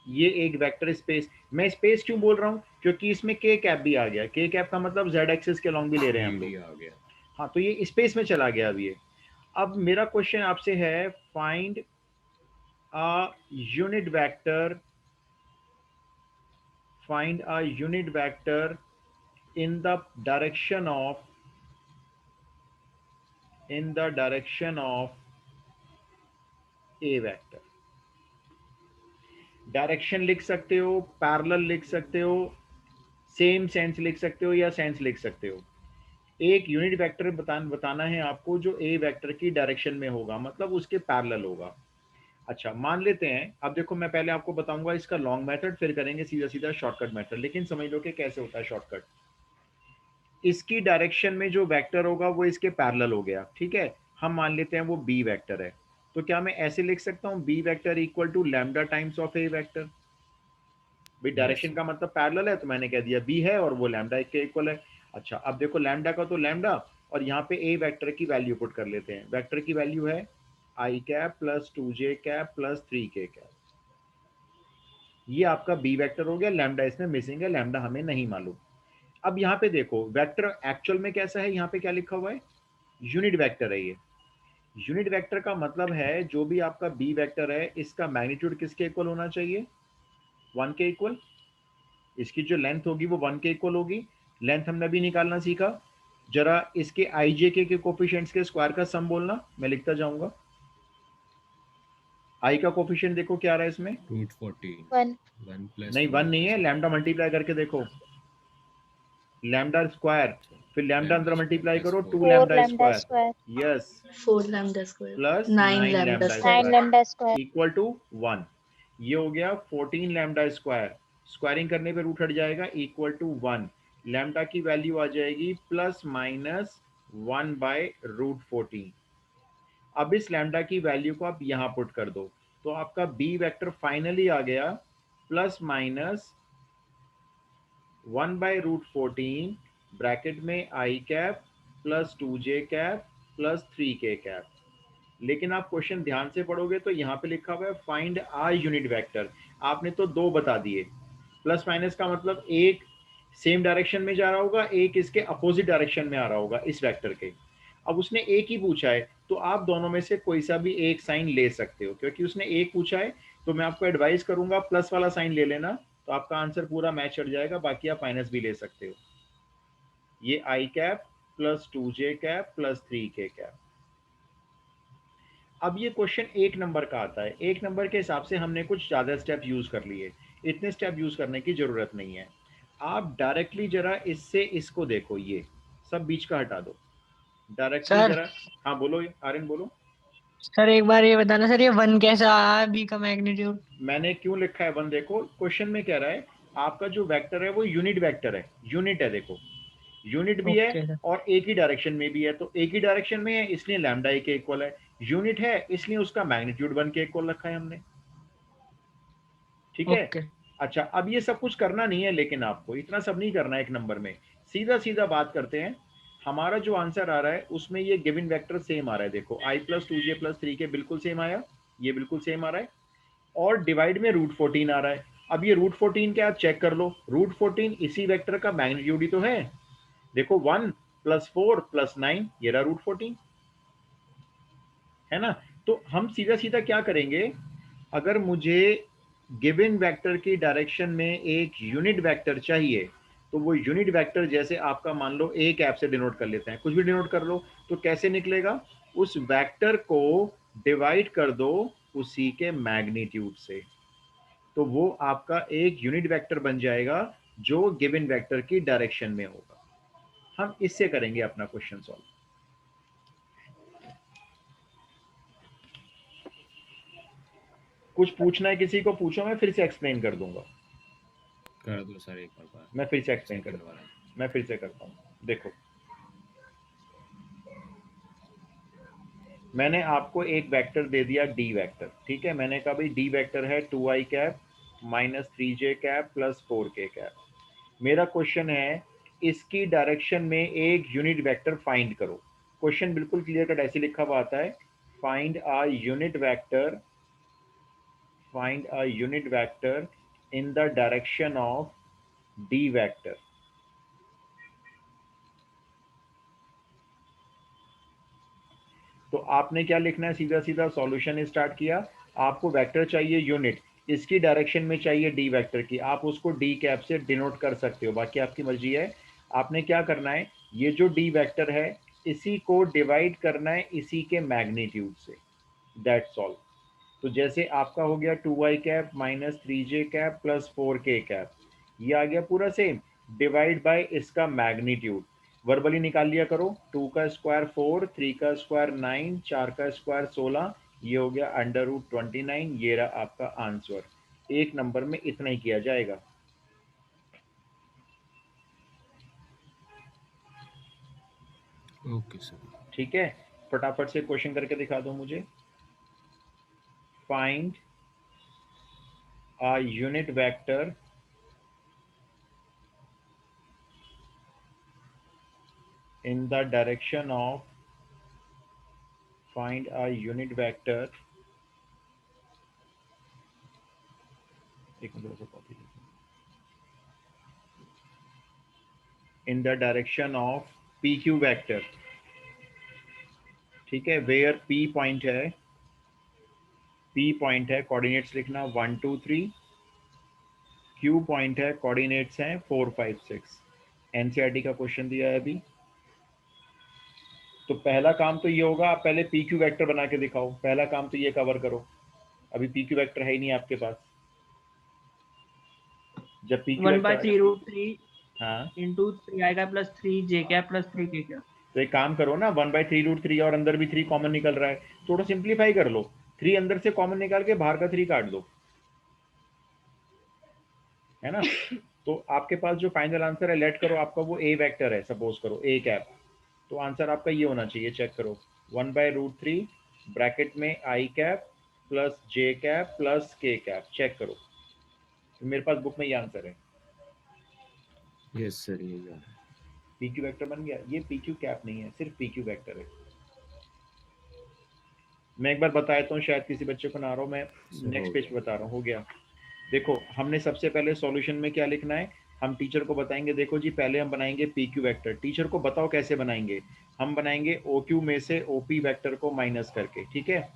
ये एक वेक्टर स्पेस। मैं स्पेस क्यों बोल रहा हूँ, क्योंकि इसमें k कैप भी आ गया। k कैप का मतलब z एक्सिस के लॉन्ग भी ले रहे हैं हम भी लोग। आ गया। हाँ, तो ये स्पेस में चला गया अब ये। अब मेरा क्वेश्चन आपसे है, find a unit vector, find a unit vector in the direction of a vector। Direction लिख सकते हो, पैरेलल लिख सकते हो, सेम सेंस लिख सकते हो, या सेंस लिख सकते हो। एक यूनिट वेक्टर बताना है आपको जो ए वेक्टर की डायरेक्शन में होगा, मतलब उसके पैरेलल होगा। अच्छा मान लेते हैं, अब देखो मैं पहले आपको बताऊंगा इसका लॉन्ग मेथड, फिर करेंगे सीधा सीधा शॉर्टकट मेथड। लेकिन समझ लो कि कैसे होता है शॉर्टकट। इसकी डायरेक्शन में जो वेक्टर होगा वो इसके पैरेलल हो गया, ठीक है। हम मान लेते हैं वो बी वेक्टर है, तो क्या मैं ऐसे लिख सकता हूँ, B vector equal to lambda times of A vector. भाई डायरेक्शन का मतलब पैरेलल है, तो मैंने कह दिया बी है और वो लैम्डा के इक्वल है। अच्छा, अब देखो लैम्डा का तो लैम्डा, और यहाँ पे ए वेक्टर की वैल्यू पुट कर लेते हैं। वेक्टर की वैल्यू है I cap + 2j cap + 3k cap. ये आपका बी वेक्टर हो गया, लैम्डा इसमें मिसिंग है, लैम्डा हमें नहीं मालूम। अब यहाँ पे देखो वेक्टर एक्चुअल में कैसा है, यहाँ पे क्या लिखा हुआ है, यूनिट वेक्टर है ये। यूनिट वेक्टर का मतलब है जो भी आपका बी वेक्टर है, इसका मैग्नीट्यूड किसके इक्वल होना चाहिए, 1 के इक्वल। इसकी जो लेंथ होगी वो 1 के इक्वल होगी। लेंथ हमने अभी निकालना सीखा। जरा इसके आई जे के कोफिशिएंट्स के स्क्वायर का सम बोलना, मैं लिखता जाऊंगा। आई का कोफिशिएंट देखो क्या आ रहा है इसमें, रूट 14 1 1 प्लस नहीं 1 नहीं है, लैम्डा मल्टीप्लाई करके देखो, लैम्डा स्क्वायर, फिर लैम्डा अंदर मल्टीप्लाई करो 2 4 lambda lambda square, square yes, 4 lambda square plus 9 9 lambda lambda 9 square lambda square equal to 1। ये हो गया 14 लैम्डा स्क्वायर, स्क्वायरिंग करने पे रूट हट जाएगा, इक्वल टू 1। लैम्डा की वैल्यू आ जाएगी प्लस माइनस 1 बाय रूट 14। अब इस लैम्डा की वैल्यू को आप यहां पुट कर दो, तो आपका बी वेक्टर फाइनली आ गया plus minus 1 by root 14 bracket में I cap plus 2j cap plus 3k cap. लेकिन आप क्वेश्चन ध्यान से पढ़ोगे तो यहाँ पे लिखा हुआ है फाइंड आर यूनिट वेक्टर, आपने तो 2 बता दिए। प्लस माइनस का मतलब एक सेम डायरेक्शन में जा रहा होगा, एक इसके अपोजिट डायरेक्शन में आ रहा होगा इस वेक्टर के। अब उसने एक ही पूछा है, तो आप दोनों में से कोई सा भी एक साइन ले सकते हो, क्योंकि उसने एक पूछा है तो मैं आपको एडवाइस करूंगा प्लस वाला साइन ले लेना, तो आपका आंसर पूरा मैच कर जाएगा। बाकी आप माइनस भी ले सकते हो। ये I cap plus 2j cap plus 3k cap. अब ये क्वेश्चन 1 नंबर का आता है, 1 नंबर के हिसाब से हमने कुछ ज़्यादा स्टेप यूज़ कर लिए, इतने स्टेप यूज़ करने की ज़रूरत नहीं है। आप डायरेक्टली जरा इससे इसको देखो, ये सब बीच का हटा दो, डायरेक्टली सर जरा। हाँ बोलो आर्यन बोलो। सर एक बार ये बताना सर, ये 1 कैसा आया बी का मैग्नीट्यूड? मैंने क्यों लिखा है 1, देखो क्वेश्चन में कह रहा है आपका जो वेक्टर है वो यूनिट वेक्टर है, यूनिट है, देखो यूनिट भी है ओके सर। और एक ही डायरेक्शन में भी है, तो एक ही डायरेक्शन में है इसलिए लैम्डा ए के इक्वल है, यूनिट है इसलिए उसका मैग्नीट्यूड 1 के इक्वल रखा है हमने, ठीक है। ओके अच्छा, अब ये सब कुछ करना नहीं है, लेकिन आपको इतना सब नहीं करना है 1 नंबर में। सीधा सीधा बात करते हैं, हमारा जो आंसर आ रहा है उसमें ये गिवन वेक्टर सेम आ रहा है, देखो आई प्लस 2j प्लस 3k बिल्कुल सेम आया, ये बिल्कुल सेम आ रहा है, और डिवाइड में रूट 14 आ रहा है। अब ये रूट 14 क्या, आप चेक कर लो, रूट 14 इसी वेक्टर का मैग्नीट्यूड ही तो है, देखो 1 प्लस 4 प्लस 9, ये रहा रूट 14, है ना। तो हम सीधा सीधा क्या करेंगे, अगर मुझे गिवन वेक्टर की डायरेक्शन में एक यूनिट वेक्टर चाहिए, तो वो यूनिट वेक्टर जैसे आपका मान लो ए कैप से डिनोट कर लेते हैं, कुछ भी डिनोट कर लो, तो कैसे निकलेगा, उस वेक्टर को डिवाइड कर दो उसी के मैग्नीट्यूड से, तो वो आपका एक यूनिट वेक्टर बन जाएगा जो गिवन वेक्टर की डायरेक्शन में होगा। हम इससे करेंगे अपना क्वेश्चन सॉल्व। कुछ पूछना है किसी को, पूछो, मैं फिर से एक्सप्लेन कर दूंगा, कर दो सर एक और बार। मैं फिर से एक्सप्लेन सेकंड करता वाला। हूँ, मैं फिर से करता हूँ। देखो मैंने आपको एक वेक्टर दे दिया डी वेक्टर, ठीक है, मैंने कहा भाई डी वेक्टर है 2i cap minus 3j cap plus 4k cap. मेरा क्वेश्चन है इसकी डायरेक्शन में एक यूनिट वेक्टर फाइंड करो। क्वेश्चन बिल्कुल क्लियर कट ऐसे लिखा हुआ आता है, find a unit vector, find a unit vector in the direction of d vector। तो आपने क्या लिखना है, सीधा सीधा सॉल्यूशन स्टार्ट किया, आपको वेक्टर चाहिए यूनिट, इसकी डायरेक्शन में चाहिए डी वेक्टर की, आप उसको डी कैप से डिनोट कर सकते हो, बाकी आपकी मर्जी है। आपने क्या करना है, ये जो डी वेक्टर है इसी को डिवाइड करना है इसी के मैग्नीट्यूड से, दैट्स ऑल। तो जैसे आपका हो गया 2i cap minus 3j cap plus 4k cap, ये आ गया पूरा सेम, डिवाइड बाय इसका मैग्नीट्यूड, वर्बली निकाल लिया करो, 2 का स्क्वायर 4, 3 का स्क्वायर 9, 4 का स्क्वायर 16, ये हो गया अंडर रूट 29, ये रहा आपका आंसर। 1 नंबर में इतना ही किया जाएगा। Okay sir. ठीक है, फटाफट से क्वेश्चन करके दिखा दो मुझे। Find a unit vector in the direction of, find a unit vector, in the direction of pq vector, ठीक है, वेयर p पॉइंट है, p पॉइंट है, कोऑर्डिनेट्स लिखना 1 2 3, Q पॉइंट है, कोऑर्डिनेट्स हैं 4 5 6। एनसीईआरटी का क्वेश्चन दिया है अभी। तो पहला काम तो ये होगा, आप पहले पी क्यू वैक्टर बना के दिखाओ। पहला काम तो ये कवर करो। अभी पी क्यू वैक्टर है ही नहीं आपके पास। जब पी क्यू 1/3√3 हाँ, into 3i cap plus 3j cap plus 3k cap। तो एक काम करो ना, 1/3√3 और अंदर भी 3 कॉमन निकल रहा है, थोड़ा सिंप्लीफाई कर लो। 3 अंदर से कॉमन निकाल के बाहर का 3 काट दो, है ना। तो आपके पास जो फाइनल आंसर है, लेट करो आपका वो ए वेक्टर है, सपोज करो ए कैप। तो आंसर आपका ये होना चाहिए, चेक करो। 1/√3 ब्रैकेट में I cap plus J cap plus के कैप, चेक करो। तो मेरे पास बुक में ये आंसर है। यस सर, ये यार पी क्यू वैक्टर बन गया। ये पी क्यू कैप नहीं है, सिर्फ पी क्यू वैक्टर है। मैं एक बार बता देता हूँ, शायद किसी बच्चे को ना आ रहा हो। मैं नेक्स्ट पेज पे बता रहा हूँ। हो गया। देखो, हमने सबसे पहले सॉल्यूशन में क्या लिखना है, हम टीचर को बताएंगे। देखो जी, पहले हम बनाएंगे पी क्यू वैक्टर। टीचर को बताओ कैसे बनाएंगे। हम बनाएंगे ओ क्यू में से ओ पी वैक्टर को माइनस करके, ठीक है।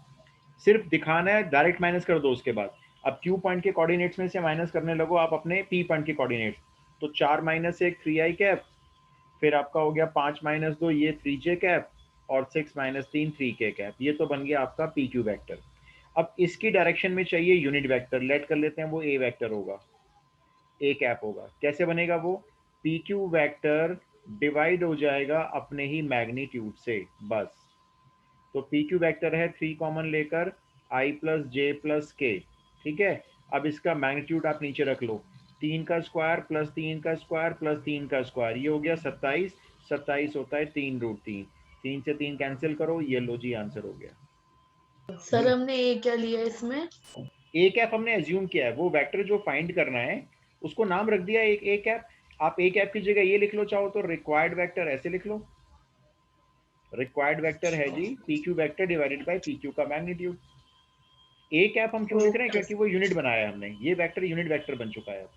सिर्फ दिखाना है, डायरेक्ट माइनस कर दो उसके बाद। अब क्यू पॉइंट के कोऑर्डिनेट्स में से माइनस करने लगो आप अपने पी पॉइंट के कोऑर्डिनेट्स। तो 4 माइनस 1 3 आई कैप, फिर आपका हो गया 5 माइनस 2 ये 3 जे कैप, और 6 माइनस 3 3 के कैप। ये तो बन गया आपका पी क्यू वैक्टर। अब इसकी डायरेक्शन में चाहिए यूनिट वेक्टर। लेट कर लेते हैं, वो ए वेक्टर होगा, ए कैप होगा। कैसे बनेगा वो, पी क्यू वैक्टर डिवाइड हो जाएगा अपने ही मैग्नीट्यूड से, बस। तो पी क्यू वैक्टर है 3 कॉमन लेकर आई प्लस जे प्लस के, ठीक है। अब इसका मैग्नीट्यूड आप नीचे रख लो, 3 का स्क्वायर प्लस 3 का स्क्वायर प्लस 3 का स्क्वायर, ये हो गया 27। 27 होता है 3√3, 3 से 3 कैंसिल करो, ये लो जी आंसर हो गया। सर हमने ए क्या लिया इसमें? ए कैप हमने एज्यूम किया है, वो वेक्टर जो फाइंड करना है उसको नाम रख दिया एक ए कैप। आप ए कैप की जगह ये लिख लो, चाहो तो रिक्वायर्ड वेक्टर ऐसे लिख लो। रिक्वायर्ड वेक्टर है G P Q vector divided by P Q का मैग्नीट्यूड। ए कैप हम क्यों लिख रहे हैं, क्योंकि वो यूनिट बनाया है हमने। ये वेक्टर यूनिट वेक्टर बन चुका है अब।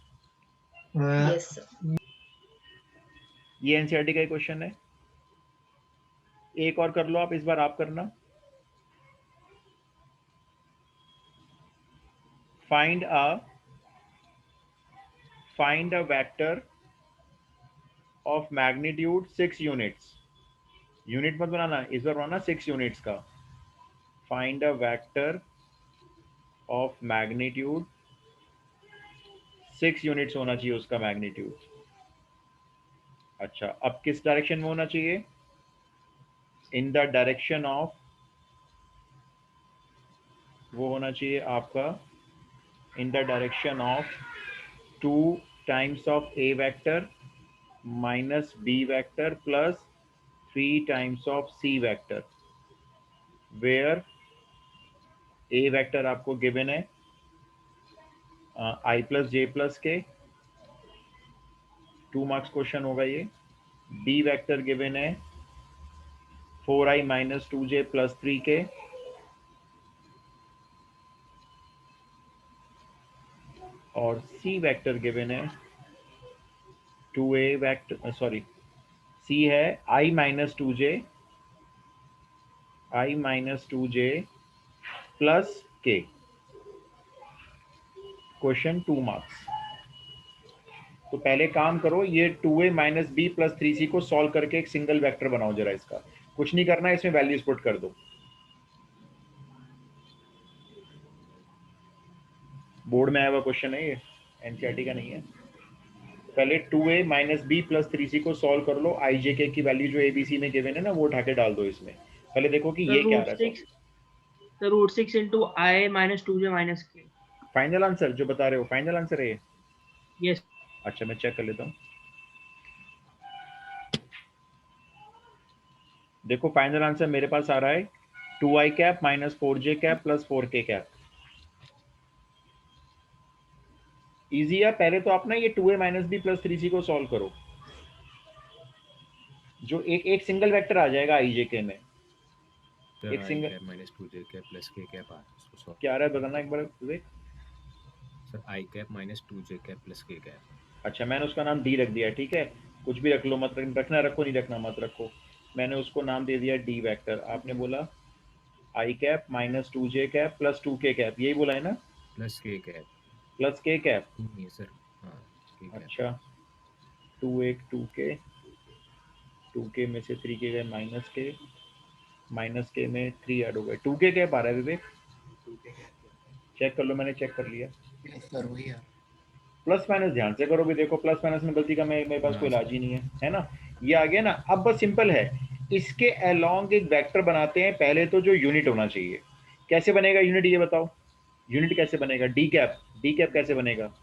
Yes sir. ये एनसीईआरटी का क्वेश्चन है। एक और कर लो आप, इस बार आप करना। Find a vector of magnitude 6 units। Unit मत बनाना, इस बार बनाना 6 यूनिट्स का। Find a vector of magnitude 6 units होना चाहिए उसका मैग्नीट्यूड। अच्छा, अब किस डायरेक्शन में होना चाहिए, इन द डायरेक्शन ऑफ, वो होना चाहिए आपका in the direction of 2 times of A vector minus B vector plus 3 times of C vector, where A vector आपको गिवन है आई प्लस जे प्लस के, 2 मार्क्स क्वेश्चन होगा ये। बी वेक्टर गिवन है 4i minus 2j plus 3k, और C vector given है 2a vector, sorry C है i minus 2j plus k। Question 2 marks. तो पहले काम करो, ये 2a minus B plus 3c को सॉल्व करके एक सिंगल वेक्टर बनाओ जरा। इसका कुछ नहीं करना है, इसमें वैल्यूज पुट कर दो। बोर्ड में आया हुआ क्वेश्चन है ये, एनसीईआरटी का नहीं है। पहले 2a minus B plus 3c को सॉल्व कर लो। आई जे के की वैल्यू जो एबीसी में गिवन है ना, वो उठा के डाल दो इसमें। पहले देखो कि ये क्या रहा है। तो √6 into i minus 2j minus k। Final answer जो बता रहे हो, फाइनल आंसर है ये? यस। अच्छा, मैं चेक कर लेता हूँ। देखो, फाइनल आंसर मेरे पास आ रहा है 2i cap minus 4j cap plus 4k cap. Easy है। पहले तो आप ना ये 2a minus B plus 3c को सॉल्व करो, जो एक सिंगल वेक्टर आ जाएगा आई जे के में। सर एक I single cap minus 2j cap plus k cap आ उसको सॉल्व क्या आ रहा है, बताना एक बार Vivek. Sir I cap minus 2j cap plus k cap. अच्छा, मैंने उसका नाम डी रख दिया, ठीक है। कुछ भी रख लो, मत रखना रखो, नहीं रखना मत रखो। मैंने उसको नाम दे दिया डी वेक्टर। आपने बोला I cap minus 2j cap plus 2k cap, यही बोला है ना? Plus k cap. Plus k cap. नहीं है सर, अच्छा 2 2k 2k में से 3k गए माइनस के में 3 ऐड हो गए 2k क्या पा रहा है विवेक? चेक कर लो, मैंने चेक कर लिया। प्लस माइनस ध्यान से करो भी, देखो प्लस माइनस में गलती का मेरे पास कोई इलाज ही नहीं है ना। ये आ गया ना। अब बस सिंपल है, इसके अलोंग एक वेक्टर बनाते हैं। पहले तो जो यूनिट होना चाहिए, कैसे बनेगा यूनिट ये बताओ, यूनिट कैसे बनेगा? डी कैप कैसे बनेगा?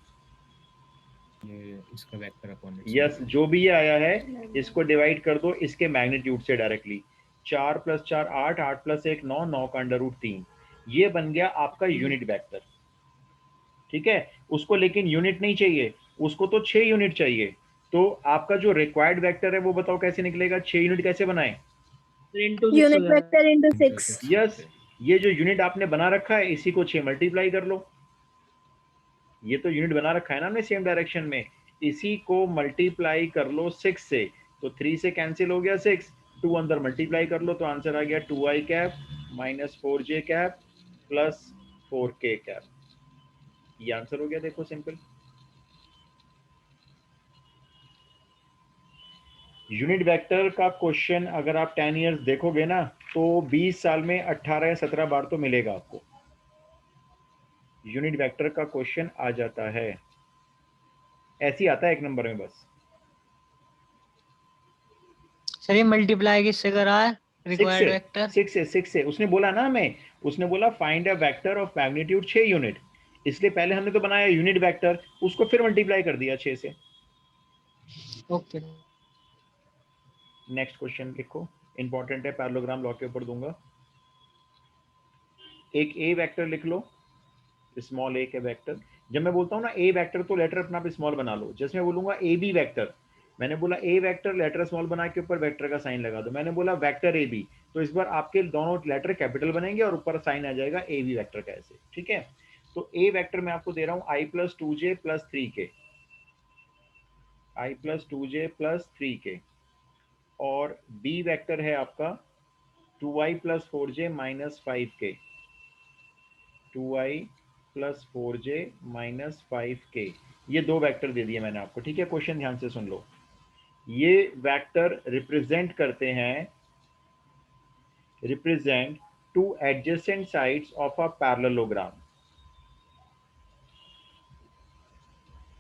ये इसका वेक्टर अपॉन इट्स यस, जो भी ये आया है इसको डिवाइड कर दो इसके मैग्नीट्यूड से डायरेक्टली। 4 + 4 8, 8 + 1 9, 9 का √3, ये बन गया आपका यूनिट वेक्टर। ठीक है, उसको लेकिन यूनिट नहीं चाहिए, उसको तो 6 यूनिट चाहिए। तो आपका जो रिक्वायर्ड वेक्टर है वो बताओ कैसे निकलेगा? 6 यूनिट कैसे बनाए? Unit vector into 6। यस, ये जो यूनिट आपने बना रखा है इसी को 6 मल्टीप्लाई कर लो। ये तो यूनिट बना रखा है ना हमने सेम डायरेक्शन में, इसी को मल्टीप्लाई कर लो 6 से, तो 3 से कैंसिल हो गया 6, 2 अंदर मल्टीप्लाई कर लो तो आंसर आ गया 2i cap - 4j cap plus 4k cap. ये आंसर हो गया, देखो सिंपल। यूनिट वेक्टर का क्वेश्चन अगर आप 10 इयर्स देखोगे ना तो 20 साल में 18 या 17 बार तो मिलेगा आपको। यूनिट वेक्टर का क्वेश्चन आ जाता है, ऐसे ही आता है 1 नंबर में बस। सर ये मल्टीप्लाई किससे करा है? रिक्वायर्ड वेक्टर 6 से उसने बोला ना हमें, उसने बोला find a vector of magnitude 6 unit, इसलिए पहले हमने तो बनाया यूनिट वेक्टर, उसको फिर मल्टीप्लाई कर दिया 6 से। ओके। नेक्स्ट क्वेश्चन लिखो, इंपॉर्टेंट है, पैरेललोग्राम लॉ के ऊपर दूंगा। एक ए वेक्टर लिख लो, स्मॉल ए के वेक्टर। जब मैं बोलता हूँ ना ए वेक्टर तो लेटर अपना आप स्मॉल बना लो। जैसे मैं बोलूंगा ए बी वेक्टर, मैंने बोला ए वेक्टर लेटर स्मॉल बना के ऊपर वेक्टर का साइन लगा दो। मैंने बोला वेक्टर ए बी, तो इस बार आपके दोनों लेटर कैपिटल बनेंगे और ऊपर साइन आ जाएगा ए बी वेक्टर का ऐसे। ठीक है, तो ए वेक्टर मैं आपको दे रहा हूँ i + 2j + 3k, i + 2j + 3k, और बी वेक्टर है आपका 2i + 4j - 5k, 2i + 4j - 5k। ये दो वेक्टर दे दिए मैंने आपको। ठीक है, क्वेश्चन ध्यान से सुन लो। ये वेक्टर रिप्रेजेंट करते हैं, represent 2 adjacent sides of a parallelogram,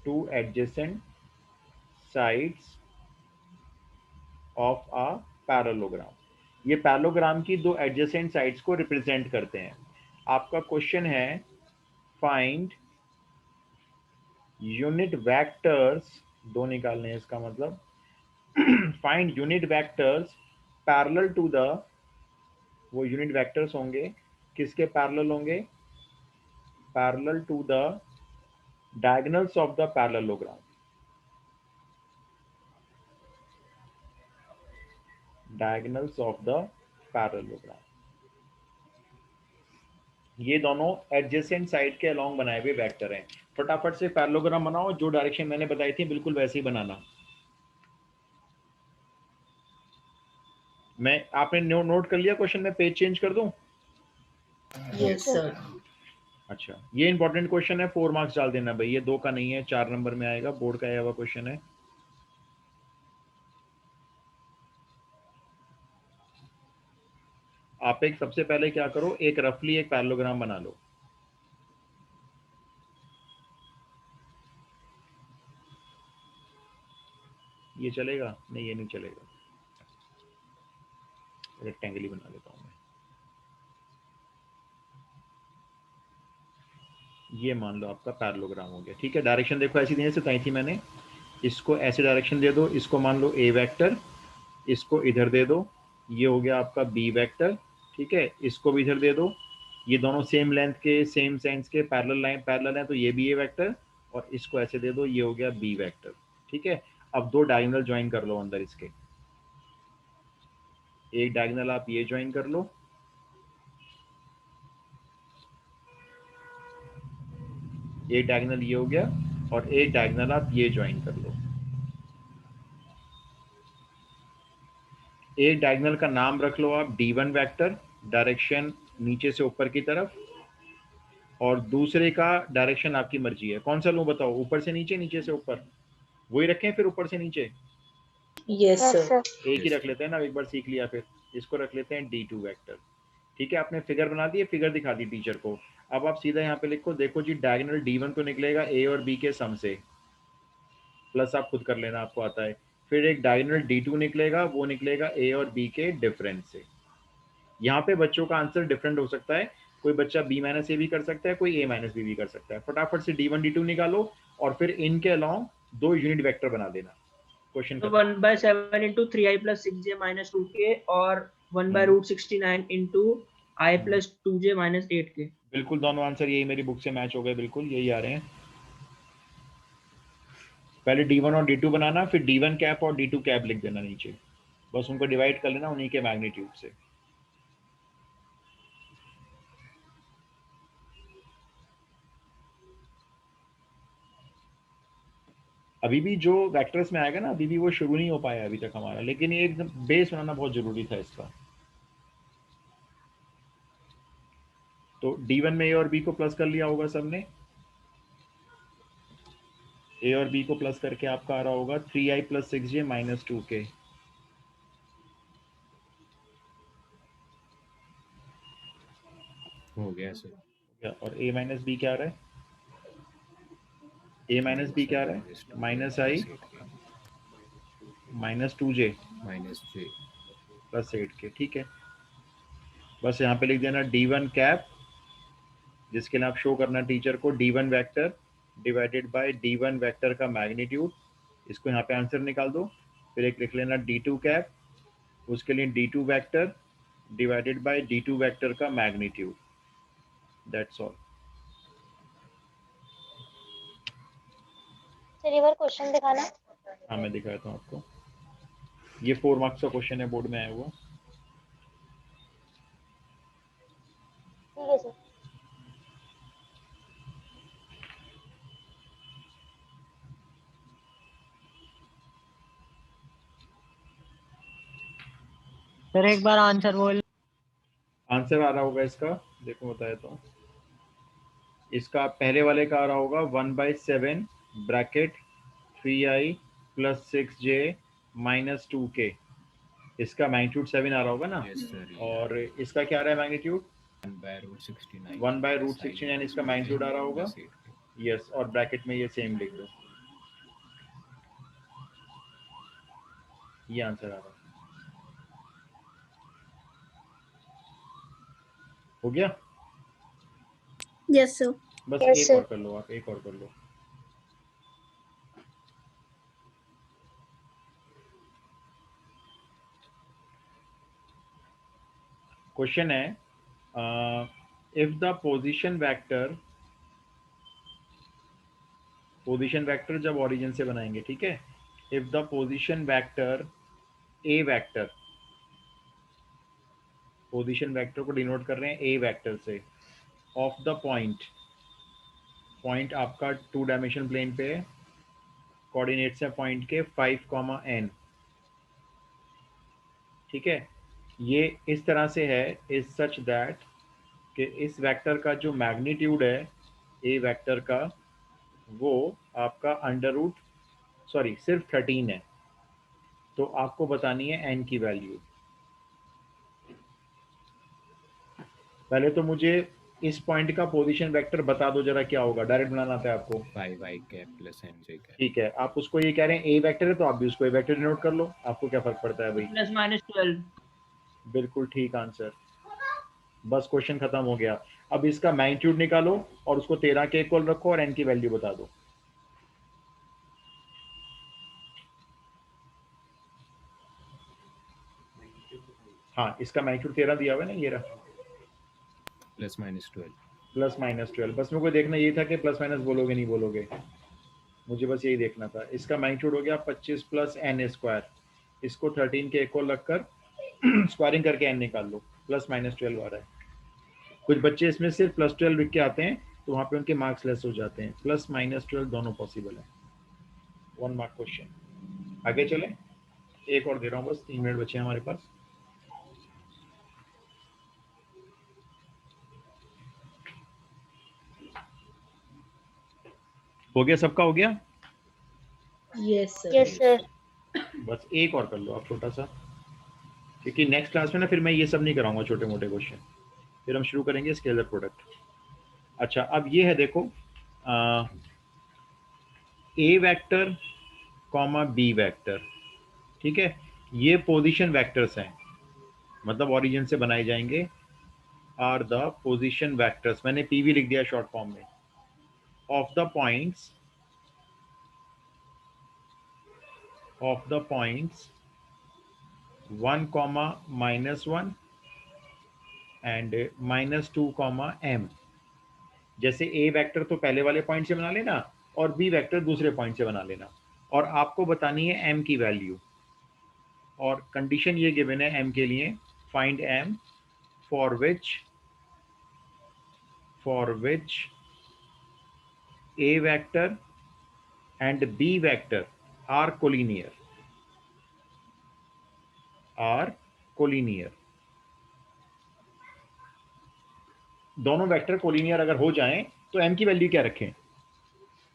2 adjacent sides of a parallelogram. ये पैरेललोग्राम की 2 एडजेसेंट साइड्स को रिप्रेजेंट करते हैं। आपका क्वेश्चन है फाइंड यूनिट वेक्टर्स, 2 निकालने हैं इसका मतलब, find unit vectors parallel to the, वो यूनिट वेक्टर्स होंगे किसके पैरेलल होंगे? Parallel to the diagonals of the parallelogram, diagonals of the parallelogram. ये दोनों एडजेसेंट साइड के अलोंग बनाए हुए वेक्टर हैं। फटाफट से पैरेललोग्राम बनाओ, जो डायरेक्शन मैंने बताई थी बिल्कुल वैसे ही बनाना। मैं, आपने नोट कर लिया क्वेश्चन में पेज चेंज कर दूं? Yes sir. अच्छा, ये इंपॉर्टेंट क्वेश्चन है, 4 मार्क्स डाल देना भाई, ये 2 का नहीं है, 4 नंबर में आएगा, बोर्ड का आया हुआ क्वेश्चन है। आप एक सबसे पहले क्या करो, एक रफली एक पैरेललोग्राम बना लो। ये चलेगा? नहीं, ये नहीं चलेगा, रेक्टेंगल ही बना लेता हूं मैं। ये मान लो आपका पैरेललोग्राम हो गया। ठीक है, डायरेक्शन देखो ऐसी देने से बताई थी मैंने, इसको ऐसे डायरेक्शन दे दो, इसको मान लो ए वेक्टर, इसको इधर दे दो, ये हो गया आपका बी वेक्टर। ठीक है, इसको भी इधर दे दो, ये दोनों सेम लेंथ के सेम सेंस के पैरेलल लाइन पैरेलल हैं, तो ये भी ए वेक्टर, और इसको ऐसे दे दो, ये हो गया बी वेक्टर। ठीक है, अब 2 डायगोनल ज्वाइन कर लो अंदर इसके, एक डायगोनल आप ये ज्वाइन कर लो, एक डायगोनल ये हो गया, और एक डायगोनल आप ये ज्वाइन कर लो। एक डायगोनल का नाम रख लो आप D1 वेक्टर, डायरेक्शन नीचे से ऊपर की तरफ, और दूसरे का डायरेक्शन आपकी मर्जी है, कौन सा लूं बताओ, ऊपर से नीचे, नीचे से ऊपर? वही रखें फिर ऊपर से नीचे, यस सर। एक ही रख लेते हैं ना, एक बार सीख लिया फिर इसको रख लेते हैं D2 वेक्टर। ठीक है, आपने फिगर बना दी, फिगर दिखा दी टीचर को। अब आप सीधा यहाँ पे लिखो, देखो जी डायगोनल D1 तो निकलेगा A और B के सम से, प्लस आप खुद कर लेना, आपको आता है। फिर एक डायगोनल D2 निकलेगा, वो निकलेगा A और B के डिफरेंस से। यहाँ पे बच्चों का आंसर डिफरेंट हो सकता है, कोई बच्चा B माइनस ए भी कर सकता है, कोई A माइनस बी भी कर सकता है। फटाफट से D1 D2 निकालो और फिर इनके अलोंग 2 यूनिट वेक्टर बना देना। क्वेश्चन तो खत्म। 1/7 into 3i plus 6j minus 2k और 1/√69 into i plus 2j minus 8k। बिल्कुल, दोनों आंसर यही मेरी बुक से मैच हो गए, बिल्कुल यही आ रहे हैं। पहले D1 और D2 बनाना, फिर D1 कैप और D2 कैप लिख देना नीचे, बस उनको डिवाइड कर लेना उन्हीं के मैग्नीट्यूड से। अभी भी जो वेक्टर्स में आएगा ना, अभी भी वो शुरू नहीं हो पाया अभी तक हमारा, लेकिन ये एकदम बेस बनाना बहुत जरूरी था इसका। तो D1 में A और B को प्लस कर लिया होगा सबने, A और B को प्लस करके आपका आ रहा होगा 3i plus 6j minus 2k। हो गया सर। और A माइनस बी क्या आ रहा है? A माइनस बी क्या आ रहा है? माइनस आई माइनस 2j माइनस जे प्लस 8k। ठीक है, बस यहाँ पे लिख देना D1 कैप, जिसके लिए आप शो करना टीचर को D1 vector divided by D1 vector का मैग्नीट्यूड। इसको यहाँ पे आंसर निकाल दो। फिर एक लिख लेना D2 कैप, उसके लिए D2 vector divided by D2 vector का मैग्नीट्यूड। That's all. सर एक बार क्वेश्चन दिखाना। हाँ, मैं दिखाता हूँ आपको। ये 4 मार्क्स का क्वेश्चन है, बोर्ड में आया हुआ। ठीक है सर। सर एक बार आंसर बोल। आंसर आ रहा होगा इसका, देखो बताया तो। इसका पहले वाले का आ रहा होगा 1/7 bracket 3i plus 6j minus 2k। इसका मैग्नीट्यूड 7 आ रहा होगा ना। Yes sir. और इसका क्या आ रहा है मैग्नीट्यूड? 1/√69 1/√69 इसका मैग्नीट्यूड आ रहा होगा। यस, और ब्रैकेट में ये सेम लिख दो, ये आंसर आ रहा है। हो गया? Yes sir. बस Yes, एक sir. और कर लो, आप एक और कर लो। क्वेश्चन है, इफ द पोजीशन वेक्टर जब ओरिजिन से बनाएंगे, ठीक है, if the position vector A vector, position vector को डिनोट कर रहे हैं ए वेक्टर से, ऑफ द पॉइंट आपका 2 डायमेंशन प्लेन पे है, कोऑर्डिनेट्स है पॉइंट के 5, n। ठीक है, ये इस तरह से है, इज सच दैट कि इस वेक्टर का जो मैग्नीट्यूड है ए वेक्टर का, वो आपका सिर्फ 13 है। तो आपको बतानी है n की वैल्यू। पहले तो मुझे इस पॉइंट का पोजीशन वेक्टर बता दो जरा, क्या होगा? डायरेक्ट बनाना आता है आपको? 5i cap plus mj cap. ठीक है, आप उसको ये कह रहे हैं ए वेक्टर है, तो आप भी उसको ए वेक्टर नोट कर लो, आपको क्या फर्क पड़ता है भाई? +-12। बिल्कुल ठीक आंसर। बस क्वेश्चन खत्म हो गया। अब इसका मैग्नीट्यूड निकालो और उसको 13 के इक्वल रखो और n की वैल्यू बता दो। हाँ, इसका मैग्नीट्यूड 13 दिया हुआ है ना, ये रहा, +-12। +-12। बस मेरे को देखना ये था कि प्लस माइनस बोलोगे नहीं बोलोगे, मुझे बस यही देखना था। इसका मैग्नीट्यूड हो गया 25 + n²। इसको 13 के इक्वल रखकर स्क्वायरिंग करके n निकाल लो, +-12 आ रहा है। कुछ बच्चे इसमें सिर्फ +12 लिख के आते हैं, तो वहाँ पे उनके मार्क्स लेस हो जाते हैं। +-12 दोनों पॉसिबल है। 1 मार्क क्वेश्चन। आगे चलें, एक और दे रहा हूँ, बस 3 मिनट बचे हैं हमारे पास। हो गया, सबका हो गया? Yes sir. Yes sir. बस एक और कर लो आप छोटा सा, क्योंकि नेक्स्ट क्लास में ना फिर मैं ये सब नहीं कराऊंगा छोटे मोटे क्वेश्चन, फिर हम शुरू करेंगे स्केलर प्रोडक्ट। अच्छा अब ये है देखो, ए वेक्टर कॉमा बी वेक्टर, ठीक है, ये पोजीशन वेक्टर्स हैं, मतलब ओरिजिन से बनाए जाएंगे, आर द पोजीशन वेक्टर्स, मैंने पीवी लिख दिया शॉर्ट फॉर्म में, of the points 1, -1 and -2, m। जैसे ए वेक्टर तो पहले वाले पॉइंट से बना लेना और बी वेक्टर दूसरे पॉइंट से बना लेना, और आपको बतानी है m की वैल्यू, और कंडीशन ये गिवन है m के लिए, find m for which a vector and b vector are collinear. दोनों वेक्टर कोलिनियर अगर हो जाएं तो m की वैल्यू क्या रखें?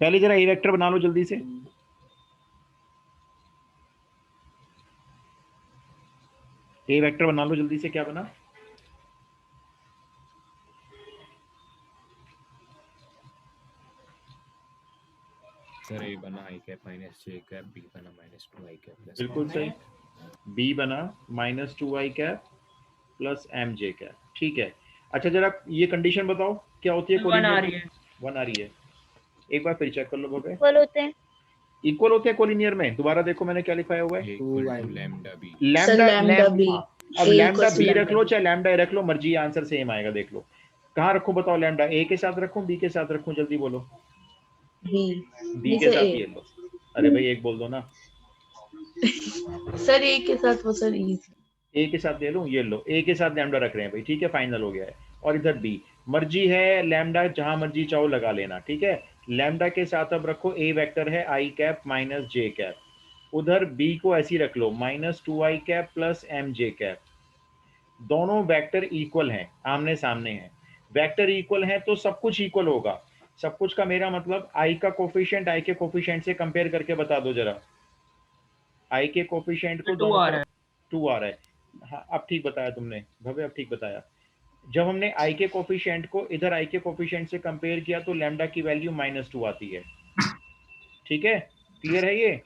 पहले जरा ए वेक्टर बना लो जल्दी से। ए वेक्टर बना लो जल्दी से, क्या बना? सर ए बना i cap minus j cap, b बना -2i कैप प्लस बिल्कुल सही, b बना -2i cap plus mj cap, ठीक है। अच्छा जरा ये कंडीशन बताओ क्या होती है? 1 आ रही है। 1 आ रही है, एक बार फिर चेक कर लो बबे। इक्वल होते हैं। इक्वल होते हैं कोलिनियर में, दोबारा देखो मैंने क्या लिखा हुआ है, equal to lambda b। Lambda B. अब लैम्डा बी रख लो चाहे लैम्डा ए रख लो, मर्जी, आंसर सेम आएगा। देख लो कहाँ रखूं बताओ, लैम्डा ए के साथ रखूं बी के साथ रखूं, जल्दी बोलो। बी के साथ ये लो। अरे भाई एक बोल दो ना। सर ए के साथ वो सर ई ए के साथ ले लूं, ये लो ए के साथ लैम्डा रख रहे हैं भाई, ठीक है, फाइनल हो गया है। और इधर बी, मर्जी है लैम्डा जहां मर्जी चाहो लगा लेना, ठीक है। लैम्डा के साथ अब रखो ए वेक्टर है I cap minus J cap, उधर बी को ऐसी रख लो -2i cap plus M J cap. दोनों वेक्टर इक्वल हैं, आमने सामने हैं। वेक्टर इक्वल हैं तो सब कुछ इक्वल होगा। सब कुछ का मेरा मतलब आई का कोफिशिएंट आई के कोफिशिएंट से कंपेयर करके बता दो जरा, आई के कोफिशिएंट को 2 आ रहा है। 2 आ रहा है। हाँ अब ठीक बताया तुमने भव्य, अब ठीक बताया। जब हमने आई के कोफिशिएंट को इधर आई के कोफिशिएंट से कंपेयर किया तो लैम्डा की वैल्यू -2 आती है, ठीक है, क्लियर है ये?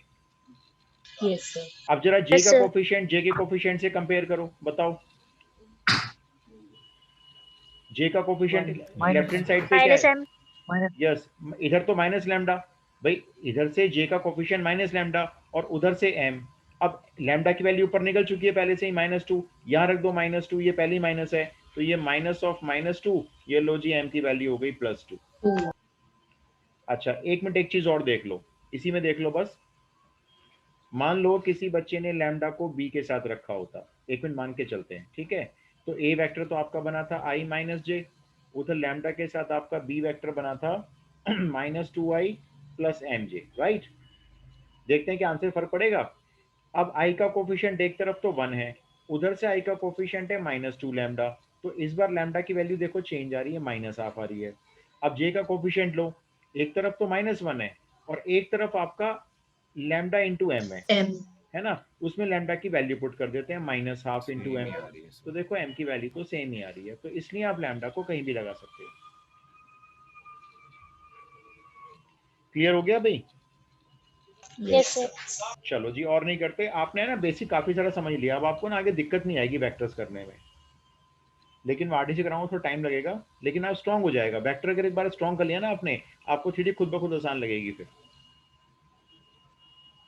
Yes sir. अब जरा जे Yes, का sir. कोफिशिएंट जे के कोफिशिएंट से कंपेयर करो, बताओ जे का कोफिशिएंट लेफ्ट हैंड साइड पे क्या माइनस है? m। यस, इधर तो माइनस लैम्डा, भाई इधर से जे का कोफिशिएंट माइनस लैम्डा और उधर से m। अब लैम्डा की वैल्यू ऊपर निकल चुकी है पहले से ही -2, यहाँ रख दो -2, ये पहली माइनस है तो ये माइनस ऑफ -2, ये लो जी m की वैल्यू हो गई +2। अच्छा एक मिनट, एक चीज और देख लो, इसी में देख लो बस। मान लो किसी बच्चे ने लैम्डा को b के साथ रखा होता, एक मिनट मान के चलते हैं, ठीक है। तो a वेक्टर तो आपका बना था i माइनस जे, उधर लैम्डा के साथ आपका b वेक्टर बना था -2i प्लस mj, राइट। देखते हैं कि आंसर फर्क पड़ेगा। अब i का कोफिशिएंट एक तरफ तो 1 है, उधर से i का कोफिशिएंट है -2 लैम्डा, तो इस बार लैम्डा की वैल्यू देखो चेंज आ रही है, -1/2 आ रही है। अब j का कोफिशिएंट लो, एक तरफ तो -1 है और एक तरफ आपका लैम्डा इंटू m है ना, उसमें लैम्डा की वैल्यू पुट कर देते हैं -1/2 इंटू m, तो देखो m की वैल्यू तो सेम ही आ रही है, तो इसलिए आप लैम्डा को कहीं भी लगा सकते हो। क्लियर हो गया भाई? Yes sir. चलो जी, और नहीं करते, आपने ना बेसिक काफी सारा समझ लिया, अब आपको ना आगे दिक्कत नहीं आएगी वेक्टर्स करने में, लेकिन वाडी से कराऊंगा थोड़ा टाइम लगेगा, लेकिन आप स्ट्रॉन्ग हो जाएगा। वेक्टर अगर एक बार स्ट्रॉन्ग कर लिया ना आपने, आपको थ्री खुद ब खुद आसान लगेगी फिर।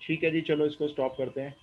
ठीक है जी, चलो इसको स्टॉप करते हैं।